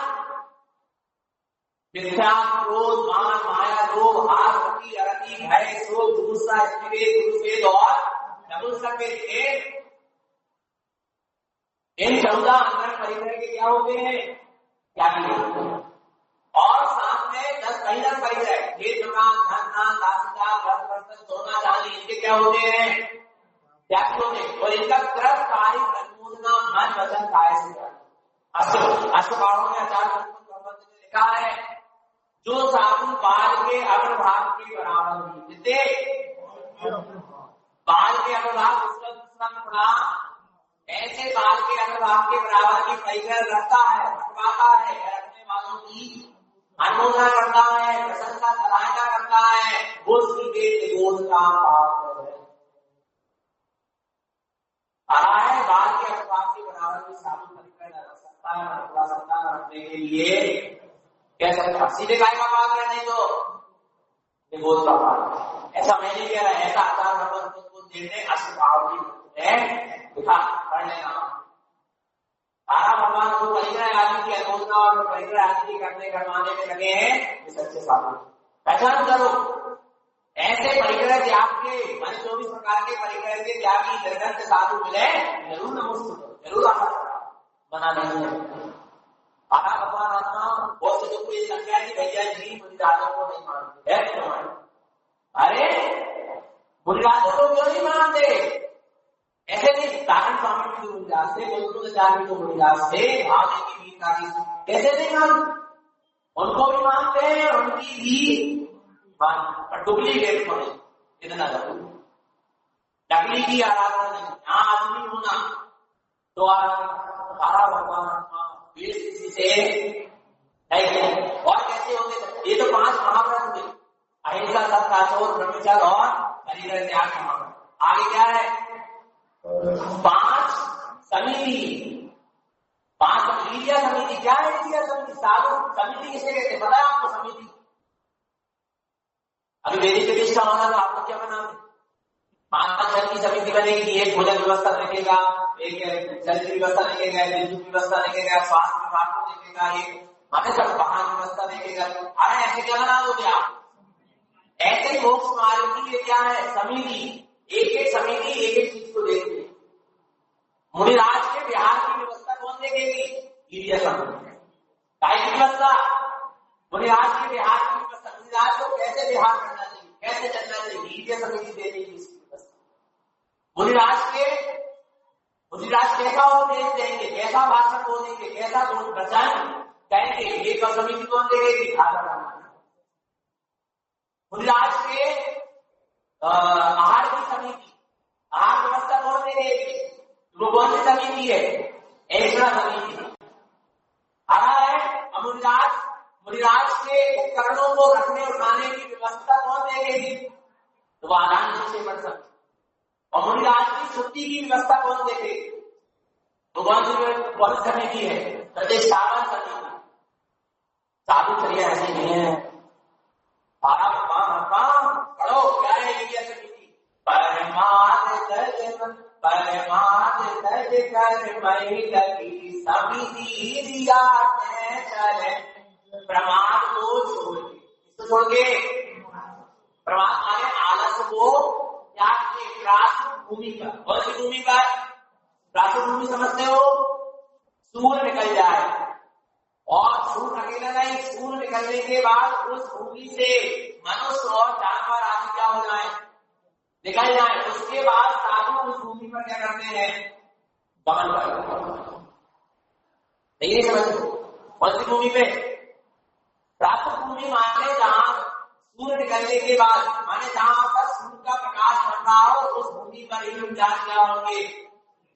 S1: मिथ्या, क्रोध, मान, माया, लोभ, आसक्ति, अरति, भय, शोक, दूसरा दुर्वेद और नपुंसक, इन 14 अंतर परिग्रह के क्या होते हैं, त्यागी होते हैं। और साथ में 10 बहिरंग परिग्रह, ये जुगान, धन, दासिका, घर, बर्तन, सोना, चांदी, इनके क्या होते हैं, त्यागी होते हैं। और इनका क्रम कार्य अनुमोदना मन वचन काय से करना। अष्टपाणों में आचार्य ने लिखा है, जो साधु बाल के अग्रभाग के बराबर भी, जितने बाल के अग्रभाग उसका ऐसे बाल के अग्रभाग के बराबर की परिग्रह रखता है, रखवाता है, रखने वालों की अनुमोदना करता है, प्रशंसा सराहना करता है, वो सीधे निगोद का पाप है। है बाल के अग्रभाग के बराबर की साधु परिग्रह रख सकता है, रखवा सकता है, रखने के लिए कह सकता, सीधे काय का पाप है, नहीं तो निगोद का पाप। ऐसा मैं नहीं कह रहा, ऐसा आचार भगवान को देने अष्टभाव की है, दिखा पढ़ लेना। सारा भगवान को परिग्रह आदि की अनुमोदना और परिग्रह आदि की करने करवाने में लगे हैं, ये सच्चे साधु। पहचान करो, ऐसे परिग्रह त्याग के मान 24 प्रकार के परिग्रह के त्यागी निर्गंत साधु मिले जरूर नमस्ते जरूर बना देंगे। आधा भगवान आत्मा बहुत से लोग ये संख्या की भैया जी मुनिराजों को नहीं मानते है। अरे मुनिराजों को क्यों नहीं मानते? ऐसे नहीं कारण स्वामी की मुनिराज थे, गोविंदाचार्य को मुनिराज थे, भाव की भी कैसे नहीं मानते? उनको भी मानते हैं, उनकी भी डुप्लीकेट पड़े इतना नकली की आराधना नहीं। यहाँ आदमी होना तो सारा भगवान किसी से और कैसे होते? ये तो 5 महाव्रत थे, अहिंसा सत्य चोर ब्रह्मचर्य और परिग्रह त्याग महाव्रत। आगे क्या है? 5 समिति, 5 लीजिया समिति। क्या है लीजिया समिति? साधु समिति किसे कहते पता है आपको? समिति अभी वैदिक प्रतिष्ठा होना तो आपको क्या बना? 5 जन की समिति बनेगी, एक भोजन व्यवस्था देखेगा, एक जल की व्यवस्था देखेगा, विद्युत व्यवस्था देखेगा, स्वास्थ्य विभाग को देखेगा, एक हमें सब वाहन व्यवस्था देखेगा। अरे ऐसे क्या बना दोगे आप? ऐसे मोक्ष मार्ग की ये क्या है? समिति, एक समिति एक चीज को देखती है। मुनिराज के बिहार की व्यवस्था कौन देखेगी? लीजिया समिति। काय की व्यवस्था? मुनिराज के बिहार की व्यवस्था। मुनिराज को कैसे बिहार करना चाहिए, कैसे चलना चाहिए, लीजिया समिति दे देगी इसकी व्यवस्था। मुनिराज कैसा उपदेश देंगे, कैसा भाषण बोलेंगे, कैसा वचन कहेंगे, ये समिति कौन देगी? मुनिराज के आहार की समिति, आहार व्यवस्था कौन देगी? वो कौन सी समिति है? ऐसा समिति आ रहा है। मुनिराज के उपकरणों को रखने और खाने की व्यवस्था कौन देगी? तो वो आराम से बढ़ सकते। और मुनिराज की छुट्टी की व्यवस्था कौन देगी? तो कौन समिति है? प्रतिष्ठापन समिति। साधु चलिए ऐसे नहीं है। पढ़ो क्या है ये समिति? परमाद कर मई लगी समिति दिया चले प्रमाद को छोड़ के प्रमाद माने आलस को त्याग के प्रासुर भूमि का। कौन सी भूमि का? प्रासुर भूमि समझते हो? सूर्य निकल जाए और सूर्य अकेला नहीं, सूर्य निकलने के बाद उस भूमि से मनुष्य और जानवर आदि क्या हो जाए? निकल जाए। उसके बाद साधु उस भूमि पर क्या करते हैं? गमन करते। नहीं समझ? कौन सी भूमि पे? प्रातः भूमि माने जहां सूर्य निकलने के बाद, माने जहां पर सूर्य का प्रकाश पड़ रहा हो उस भूमि पर ही लोग क्या होंगे?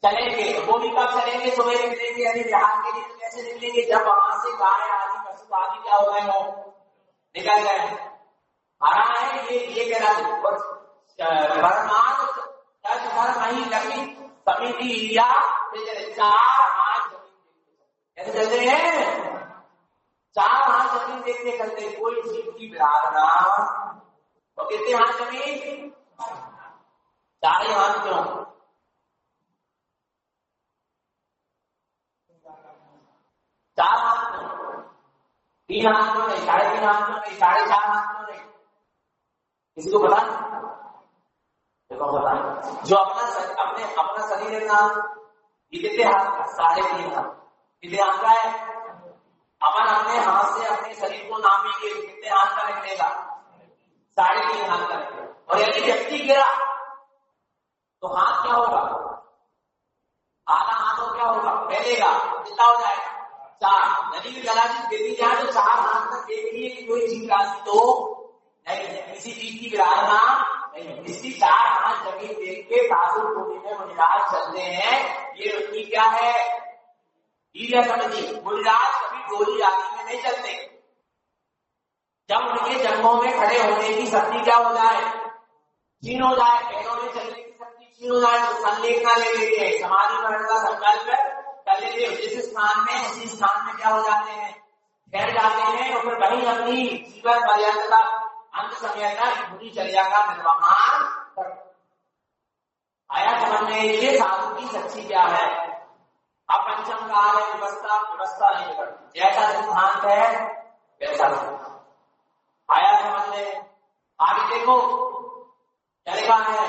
S1: चलेंगे। भूमि कब चलेंगे? सुबह निकलेंगे। यानी बिहार के लिए तो कैसे निकलेंगे? जब वहां से गाय आदि पशु आदि क्या हो गए हो? निकल गए। आ रहा है ये कह रहा है समिति या 4 हाथ कैसे चलते हैं? 4 हाथ जमीन देखने चलते। कोई जीव की विराधना और कितने हाथ जमीन? 4 हाथ। क्यों? 4 हाथ क्यों? 3 हाथ क्यों नहीं? 3.5 हाथ क्यों नहीं? 4.5 हाथ क्यों नहीं? किसी को पता? देखो पता जो अपना शरीर है ना, ये कितने हाथ? 3.5 हाथ। कितने हाथ का है? अपन अपने हाथ से अपने शरीर को नापेंगे, कितने हाथ का निकलेगा? 3.5 हाथ का निकलेगा। और यदि व्यक्ति गिरा तो हाथ क्या होगा? आधा हाथ हो क्या होगा? फैलेगा। कितना हो जाएगा? 4। यदि गलाची देती जाए तो 4 हाथ तक देखिए कि कोई जीव राशि तो नहीं, किसी चीज की विराधना नहीं। इसकी 4 हाथ जमीन देख के सासुर भूमि में मुनिराज चलते हैं। ये उनकी क्या है? लीला समिति। मुनिराज कभी डोली आदि में नहीं चलते। जब उनके जन्मों में खड़े होने की शक्ति क्या हो जाए? क्षीण हो जाए। पैरों में चलने की शक्ति क्षीण हो जाए तो संलेखना ले लेते हैं, समाधि करण का संकल्प कर लेते हैं। जिस स्थान में उसी स्थान में क्या हो जाते हैं? ठहर जाते हैं और फिर वहीं अपनी जीवन पर्यंत का अंत समय तक मुनिचर्या का निर्वहन कर। आया समझ में? ये साधु की सच्ची क्या है? अब पंचम काल है, व्यवस्था नहीं करती। जैसा सिद्धांत है वैसा आया समझ में? आगे देखो क्या लिखा है,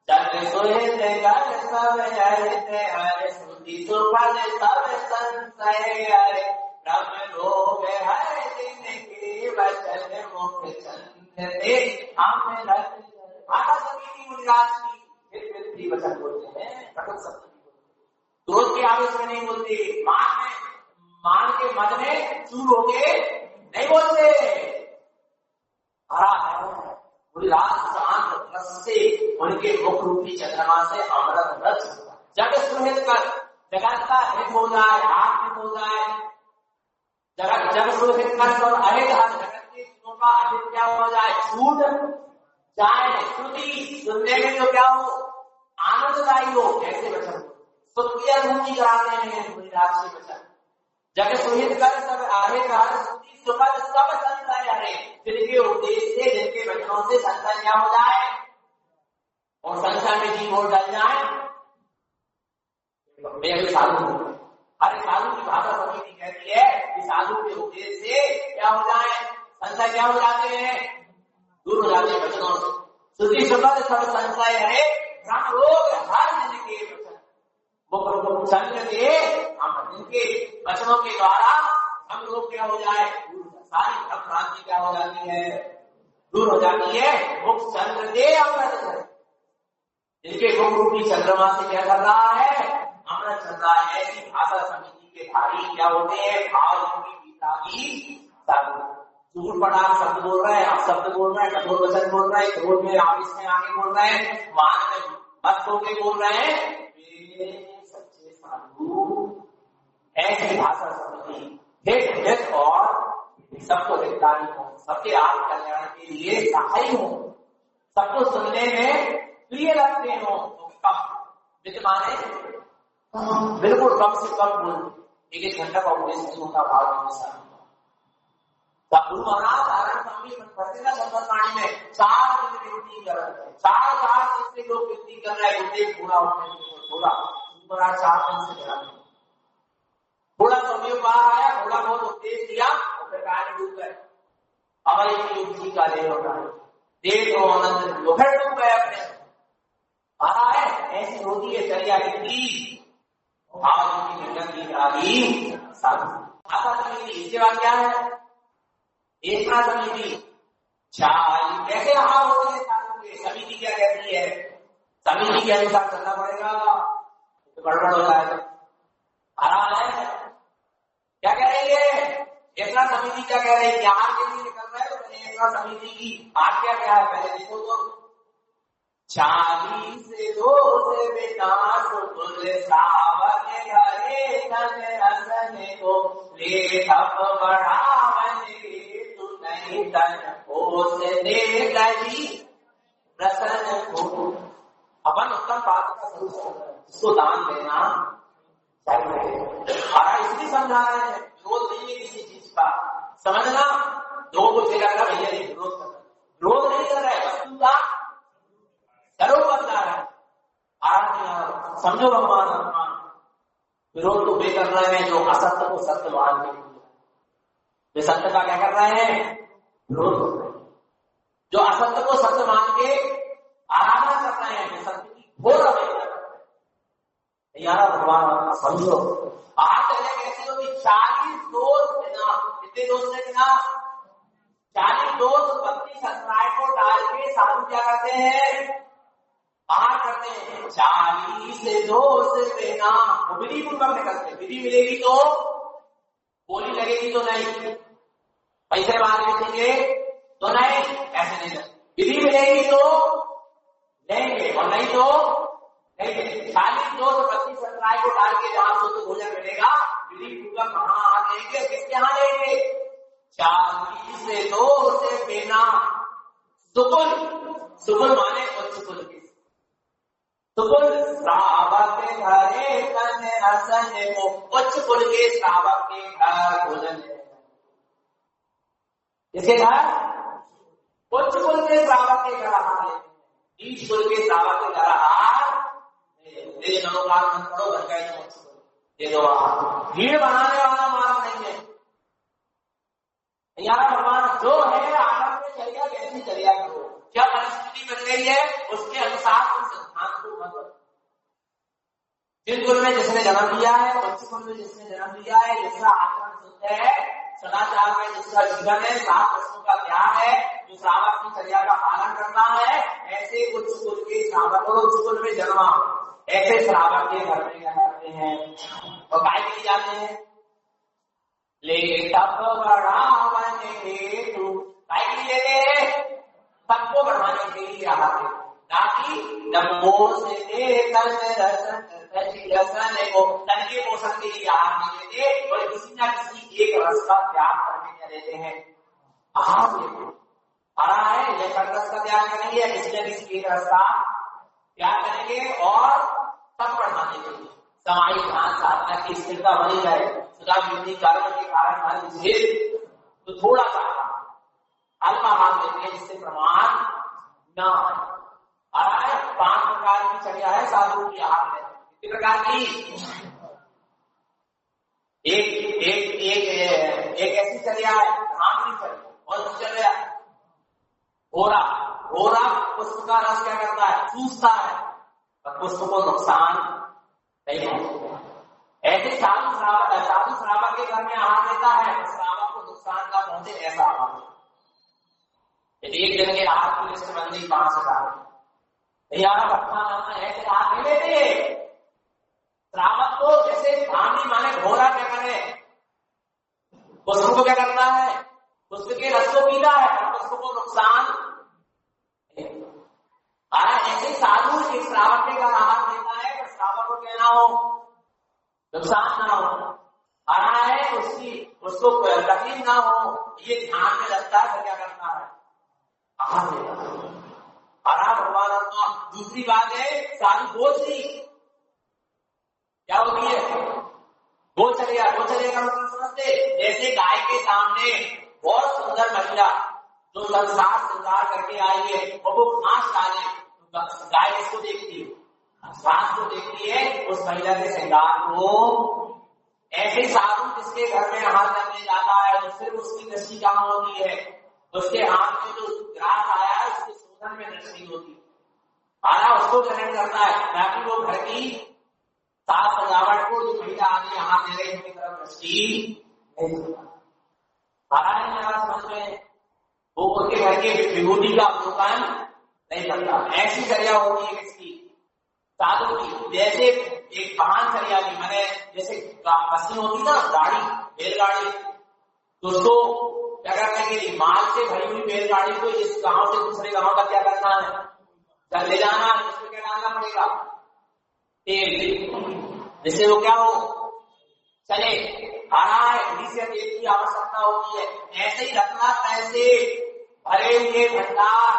S1: जग सोहित कर सब जयते हरे सुधि सुफल सब संशय हरे ब्रह्म लोग हर दिन के वचन मुख चंद्र हम माता सभी मुनिराज की फिर वचन बोलते हैं, प्रकट सत्य क्रोध के आवेश में नहीं बोलते, मान के मद में चूर होके नहीं बोलते। उल्लास शांत रस से उनके मुख रूपी चंद्रमा से अमृत रस जग सुहित कर जगत का हित हो जाए, आत्म हो जाए, जगत जग सुहित कर और अहित जगत के हितों का अहित क्या हो जाए, छूट जाए, श्रुति सुनने में जो क्या हो आनंददायी हो, ऐसे वचन सुखी अनुभूति कराते हैं मुनिराज के वचन। जग सुहित कर सब अहित हर सुखी सुखद सब संशय हरे, जिनके उपदेश से जिनके वचनों से संशय क्या हो जाए और संशय में जीव और डल जाए। साधु हर साधु की भाषा समिति कहती है कि साधु के उपदेश से क्या हो जाए, संशय क्या हो जाते हैं, दूर हो जाते हैं वचनों से। सुखी सुखद सब संशय हरे ब्रह्म लोग हर दिन के वचन चंद्र के इनके वचनों के द्वारा हम लोग क्या हो जाए, सारी भ्रम भ्रांति क्या हो जाती है, दूर हो जाती है। मुख चंद्र दे अमृत, इनके मुख रूपी चंद्रमा से क्या कर रहा है, अमृत चल रहा है। ऐसी भाषा समिति के धारी क्या होते हैं, भाव रूपी गीता की दूर पर आप शब्द बोल रहे हैं, आप शब्द बोल रहे हैं, कठोर वचन बोल रहे हैं, क्रोध में आप इसमें आगे बोल रहे हैं, मान में मस्त होकर बोल रहे हैं, ऐसी भाषा समिति हित और सबको हितकारी हो, सबके आप कल्याण के लिए सहायक हो, सबको सुनने में प्रिय लगते हो, तो कम विद्यमाने बिल्कुल कम से कम बोल, एक घंटा का उपदेश नहीं होता भाव के साथ। गुरु महाराज धारण करते ना संपत्ति में 4 दिन गिनती कर रहे हैं, 4 दिन से लोग गिनती कर रहे हैं, उपदेश पूरा होने थोड़ा 4 दिन से करा, थोड़ा समय बाहर आया, थोड़ा बहुत उपदेश दिया और फिर कार्य डूब गए। अब एक युक्ति का देह होता है, देह को आनंद लोहर डूब गए अपने आ रहा है। ऐसी होती है चर्या की भाव की गंदगी आदि साधु। इसके बाद क्या है, एकता समिति कैसे रहा होते हैं साधु के, समिति क्या कहती है, समिति के अनुसार चलना पड़ेगा, तो गड़बड़ हो जाएगा। आराम है क्या कह रही है, एकता समिति क्या कह रही है, ज्ञान के लिए निकल रहा है, तो एकता समिति की आज्ञा क्या है, पहले देखो तो 40 से 2 से विनाश तुझे सावन हरे तन रसन को ले थप बढ़ावने तू नहीं तन को से दे लगी रसन को। अपन उत्तम बात का उसको दान देना चाहिए, और इसलिए समझा रहे हैं विरोध नहीं है किसी चीज का, समझना लोगों को लग रहा भैया ये विरोध कर रहे, विरोध नहीं कर रहे, वस्तु का करो बदला है। आराम समझो भगवान भगवान विरोध को वे कर रहे हैं जो असत्य को सत्य मान के, वे सत्य का क्या कर रहे हैं, विरोध कर रहे हैं। जो असत्य को सत्य मान के आराधना कर रहे हैं, वे सत्य की घोर अवहेलना कर रहे हैं। यार भगवान समझो, आज कैसी होगी 40 दोष बिना, कितने दोष है बिना, 40 दोष पत्नी सतराय को डाल के साधु क्या करते हैं, बाहर करते हैं। 40 से 2 से बिना विधि पूर्वक निकलते, विधि मिलेगी तो बोली लगेगी तो नहीं, पैसे बाहर लिखेंगे तो नहीं, ऐसे नहीं लगेगी, विधि मिलेगी तो लेंगे और नहीं तो नहीं लेंगे। 40 2 से 25 सतराय को डाल के जहां शुद्ध भोजन मिलेगा, विधि पूर्वक कहाँ लेंगे, किसके यहाँ लेंगे, 40 से 2 से बिना सुकुल, सुकुल माने उच्च कुल के, सुकुल श्रावक घरे तन रसन को, उच्च कुल के श्रावक के घर भोजन, इसके घर उच्च कुल के श्रावक के घर आहार लेते, नीच कुल के श्रावक के घर आहार दे नमोकार मन करो घर का दे दो आहार। भीड़ बनाने वाला मार्ग नहीं है, यार भगवान जो है आनंद में चलिए दिया वैसी चर्या करो। क्या परिस्थिति बन गई है उसके अनुसार तुम सिद्धांत को मत करो। जिस कुल में जिसने जन्म लिया है, उस कुल में जिसने जन्म लिया है, जिसका आचरण शुद्ध है, सदाचार में जिसका जीवन है, 7 वर्षों का त्याग है, जो श्रावक की चर्या का पालन करता है, ऐसे उच्च कुल के श्रावक और उच्च कुल में जन्मा ऐसे श्रावक के घर में क्या करते हैं और गाय के लिए जाते हैं। ले तप बढ़ाने हेतु गाय के लिए लेते तप को बढ़ाने के लिए आते, ताकि नमो से तन के पोषण के लिए आहार नहीं लेते और किसी न किसी एक रस का त्याग करने के देते हैं। आहार लेते हरा है ये रस का त्याग करेंगे, किसी न किसी एक रस का त्याग करेंगे और तप बढ़ाने के लिए सामायिक ध्यान साधना की स्थिरता बनी रहे, सदा विधि कर्म के कारण मन विचलित, तो थोड़ा सा अल्प आहार लेते हैं जिससे प्रमाण न आए। 5 प्रकार की चर्या है साधु की आहार में। इसी प्रकार की एक ऐसी चर्या है धाम की चर्या और चर्या होरा पुष्प का रस क्या करता है, चूसता है, पर पुष्प को नुकसान नहीं होता। ऐसे साधु श्रावक के घर में आहार लेता है, श्रावक को नुकसान ना पहुंचे ऐसा आहार। यदि एक दिन के आहार की लिस्ट बन गई 5 ऐसे आहार ले लेते। श्रावक को जैसे धामी माने घोड़ा क्या करे, पुष्प को क्या करता है, पुष्प के रस को पीता है, पर पुष्प को नुकसान। ऐसे साधु एक श्रावक के घर आहार लेता है, पर श्रावक को क्या ना हो, नुकसान ना हो, है उसको तकलीफ ना हो, ये ध्यान में लगता है तो क्या करता है, आहार लेता है। भगवान। दूसरी बात है साधु गोचरी क्या होती है, गोचर्या का मतलब समझते, जैसे गाय के सामने बहुत सुंदर महिला जो संसार श्रृंगार करके आई है और वो घास डाले, गाय इसको देखती है, घास को देखती है उस महिला के श्रृंगार को। ऐसे साधु जिसके घर में आहार करने जाता है तो सिर्फ उसकी दृष्टि कहाँ होती है, उसके हाथ में जो ग्रास आया है उसके शोधन में दृष्टि होती है, उसको ग्रहण करता है, ताकि वो घर की साफ सजावट को जो महिला आदि आहार दे रही उनकी तरफ दृष्टि नहीं होता। समझ में वो उनके घर के विभूति का अवलोकन नहीं करता। ऐसी चर्या होती है किसकी, साधु की। जैसे एक वाहन चर्या की, मैंने जैसे मशीन होती ना गाड़ी, बैलगाड़ी, तो उसको क्या करने के लिए माल से भरी हुई बैलगाड़ी को इस गांव से दूसरे गांव तक क्या करना है, ले जाना है, उसमें क्या डालना पड़ेगा, तेल, जिससे वो क्या हो चले। तेल की आवश्यकता होती है। ऐसे ही रत्ना पैसे भरे हुए भंडार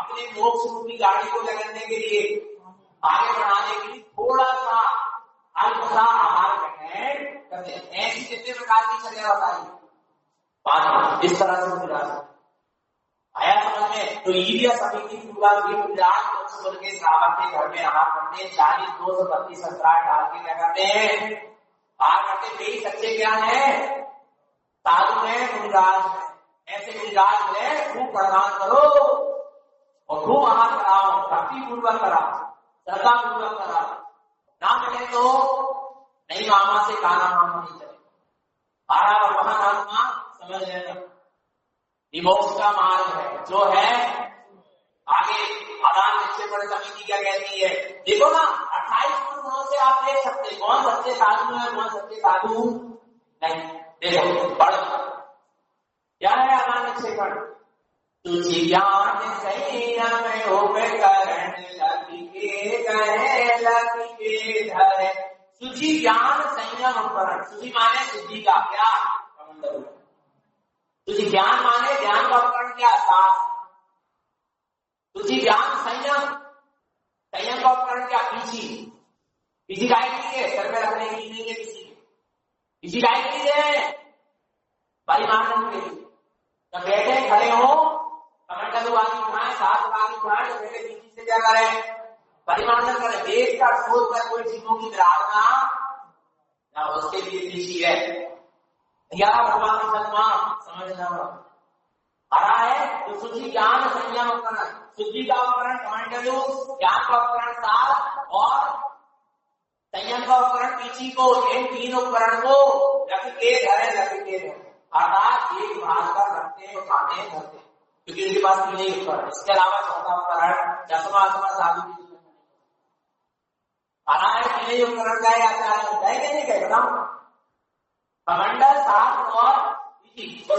S1: अपने मोक्ष रूपी गाड़ी को लगाने के लिए आगे बढ़ाने के लिए थोड़ा सा अल्प सा आहार ग्रहण करते हैं। ऐसी कितने प्रकार की चर्या बताई, इस तरह से आया समझ में। तो ईलिया समिति के श्रावक के घर में आहार करते हैं, 40-232 संतराय डाल के क्या करते हैं, आहार करते। यही सच्चे क्या है, साधु है, मुनिराज है। ऐसे मुनिराज है, खूब प्रदान करो और खूब आहार कराओ, भक्ति पूर्वक कराओ, श्रद्धा पूर्वक कराओ। ना मिले तो नहीं, मामा से गाना मामा नहीं चले। आत्मा समझ लेना, मोक्ष का मार्ग है जो है। आगे आदान निक्षेपण समिति क्या कहती है, देखो ना 28 गुणों से आप देख सकते कौन सच्चे साधु है कौन सच्चे साधु नहीं। देखो पढ़ क्या है आदान निक्षेपण, तुझी ज्ञान संयम उपकरण लगे के धरे। तुझी ज्ञान संयम उपकरण, तुझी माने शुद्धि का क्या, तुझी ज्ञान माने ज्ञान का उपकरण क्या, साफ। तुझी ज्ञान संयम, संयम का उपकरण क्या, पीछी गाय के लिए सर में रखने की नहीं है, पीछी गाय के लिए परिमार्जन के लिए। जब बैठे खड़े हो कमंडल वाली उठाए, साथ वाली उठाए, तो पहले पीछे से क्या करें, परिमार्जन करें। देश का छोड़ कर कोई चीजों की विराधना ना, उसके लिए पीछी है। भगवान की सत्मा समझना। हरा है तो शुद्धि ज्ञान संयम उपकरण, शुद्धि का उपकरण कमंडलू, ज्ञान का उपकरण सात और संयम का उपकरण पीछी को, इन तीन उपकरण को रख के धरे अर्थात एक भाग पर रखते उठाने धरते, क्योंकि उनके पास तीन ही उपकरण। इसके अलावा चौथा उपकरण दसवां साधु की हरा है, तीन ही उपकरण का आचार्य गए कि नहीं गए बताओ। कमंडल सात और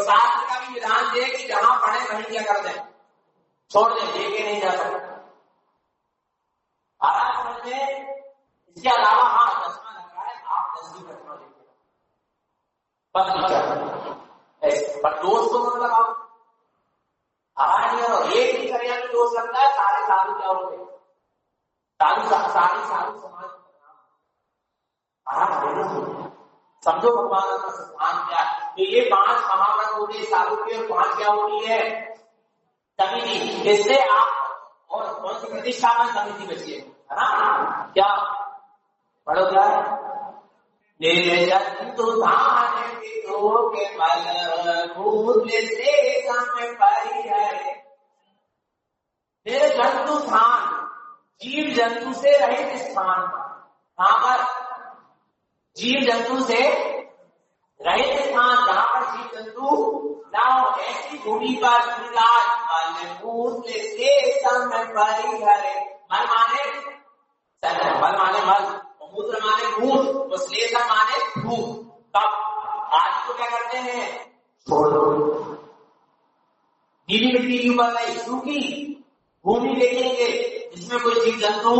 S1: शास्त्र का भी विधान दे कि जहां पढ़े वहीं क्या कर दें, छोड़ दें, लेके नहीं जा सकते। समझ में। इसके अलावा हाँ 10वां लग रहा है, आप 10वीं घटना देखिए पर दोस्त को मत लगाओ। एक ही करिया में दोस्त लगता है, सारे साधु क्या होते हैं, सारी साधु समाज समझो भगवान का सिद्धांत क्या है। तो ये 5 महाव्रत होते हैं साधु के, और 5 क्या होती है समिति। इससे आप और कौन सी प्रतिष्ठापन समिति बची है ना, क्या पढ़ो क्या जंतु धान के बल से जंतु धान जीव जंतु से रहित स्थान पर, जीव जंतु से रहित स्थान जहां पर जीव जंतु ना हो, ऐसी भूमि पर मल माने मल, मूत्र माने मूत्र, तो श्लेषम माने भूत। तब आदि को क्या करते हैं, छोड़ दो। गीली मिट्टी के ऊपर नहीं, सूखी भूमि देखेंगे जिसमें कोई जीव जंतु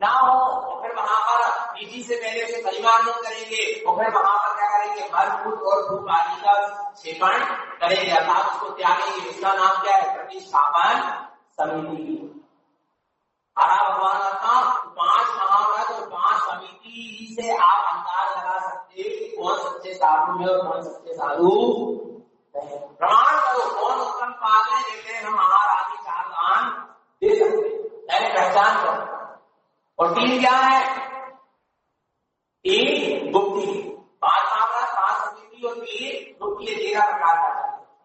S1: ना हो, और फिर वहां पर नीति से पहले उसे परिमार्जन करेंगे, और फिर वहां पर क्या करेंगे, मल मूत्र और धूप आदि का क्षेपण करेंगे, अर्थात उसको त्यागेंगे। इसका नाम क्या है, प्रतिष्ठापन समिति। भगवान का 5 महाव्रत और 5 समिति से आप अंदाज लगा सकते हैं कौन सच्चे साधु है और कौन सच्चे साधु नहीं। प्रमाण करो कौन उत्तम पाद है, जैसे हम आहार आदि 4 दान दे सकते हैं, पहचान करो। और 3 क्या है, 3 गुप्ती, 5 महाव्रत 5 समिति और 3 गुप्ती, 13 प्रकार का।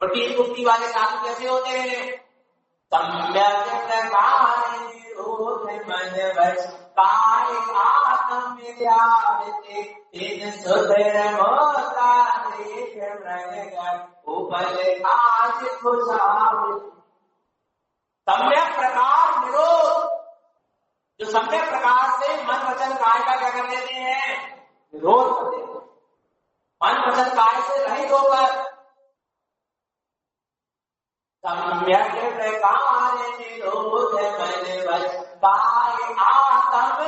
S1: और 3 गुप्ती वाले साधु कैसे होते हैं, सम्यक मन वच काय आत्म विद्याते तेज सुधर मोता देख मृग उपल आज खुशाव। सम्यक प्रकार निरोध, जो सम्यक प्रकार से मन वचन काय का क्या कर देते हैं, निरोध कर देते हैं। मन वचन काय से रहित होकर सम्यक प्रकार निरोध मन वच काय आत्म,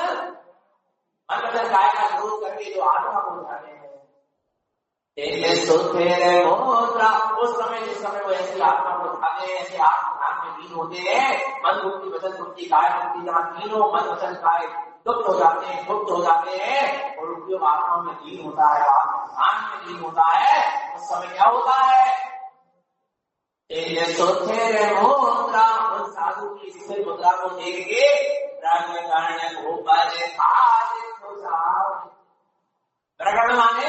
S1: मन काय का विरोध करके जो आत्मा को उठाते हैं। उस समय जिस समय वो ऐसी आत्मा को उठाते हैं, ऐसे आत्म में लीन होते हैं, मन बुद्धि वचन बुद्धि काय बुद्धि, जहाँ तीनों मन वचन काय लुप्त हो जाते हैं, गुप्त हो जाते हैं, और उपयोग आत्मा में लीन होता है, आत्मज्ञान में लीन होता है। उस समय क्या होता है, मुद्रा, उस साधु की स्थिर मुद्रा को देख के प्रकरण माने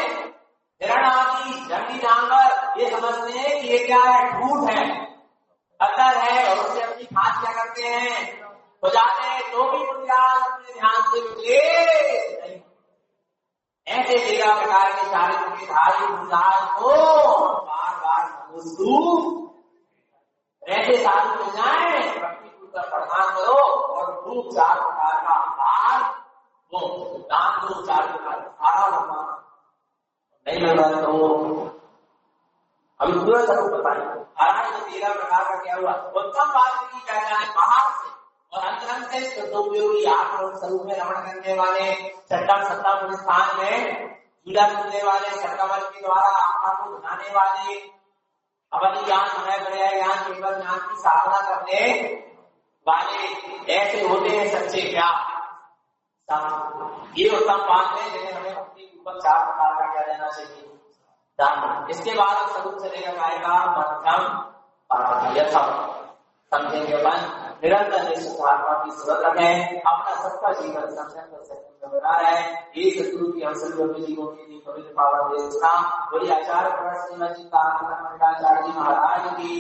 S1: हिरण आदि जंगली जानवर ये समझते हैं कि ये क्या है, झूठ है, अतर है, और उससे अपनी खास क्या करते हैं, हो जाते हैं। तो भी अपने ध्यान से मिले ऐसे 13 प्रकार के चारित्र के धारी भूजाल को बार बार ऐसे साधु मिल जाए, भक्ति का प्रदान करो, और रूप 4 प्रकार का आहार वो दान दो, 4 प्रकार खाना बनना नहीं मिल रहा तो अभी पूरा सब बताइए। आराम से 13 प्रकार का क्या हुआ, उत्तम बात की पहचान है बाहर से और अंतरंग से शुद्धोपयोगी आत्म स्वरूप में रमण करने वाले, छठा सत्ता स्थान में झूला झूलने वाले, शतकवच के द्वारा आत्मा को बनाने वाले, अपनी ज्ञान समय पर्याय ज्ञान केवल ज्ञान की साधना करने वाले ऐसे होते हैं सच्चे क्या। ये उत्तम बात है जिन्हें हमें अपने ऊपर 4 प्रकार का क्या देना चाहिए, दान। इसके बाद स्वरूप चलेगा गायका मध्यम यथम, समझेंगे अपन निरंतर निष्ठात्मा की सुरत रखें, अपना सबका जीवन संतन सत्य में बना रहे। ये सतगुरु की अवसर जीवों की पवित्र पावन देशना बोली आचार्य श्रीमती महाराज की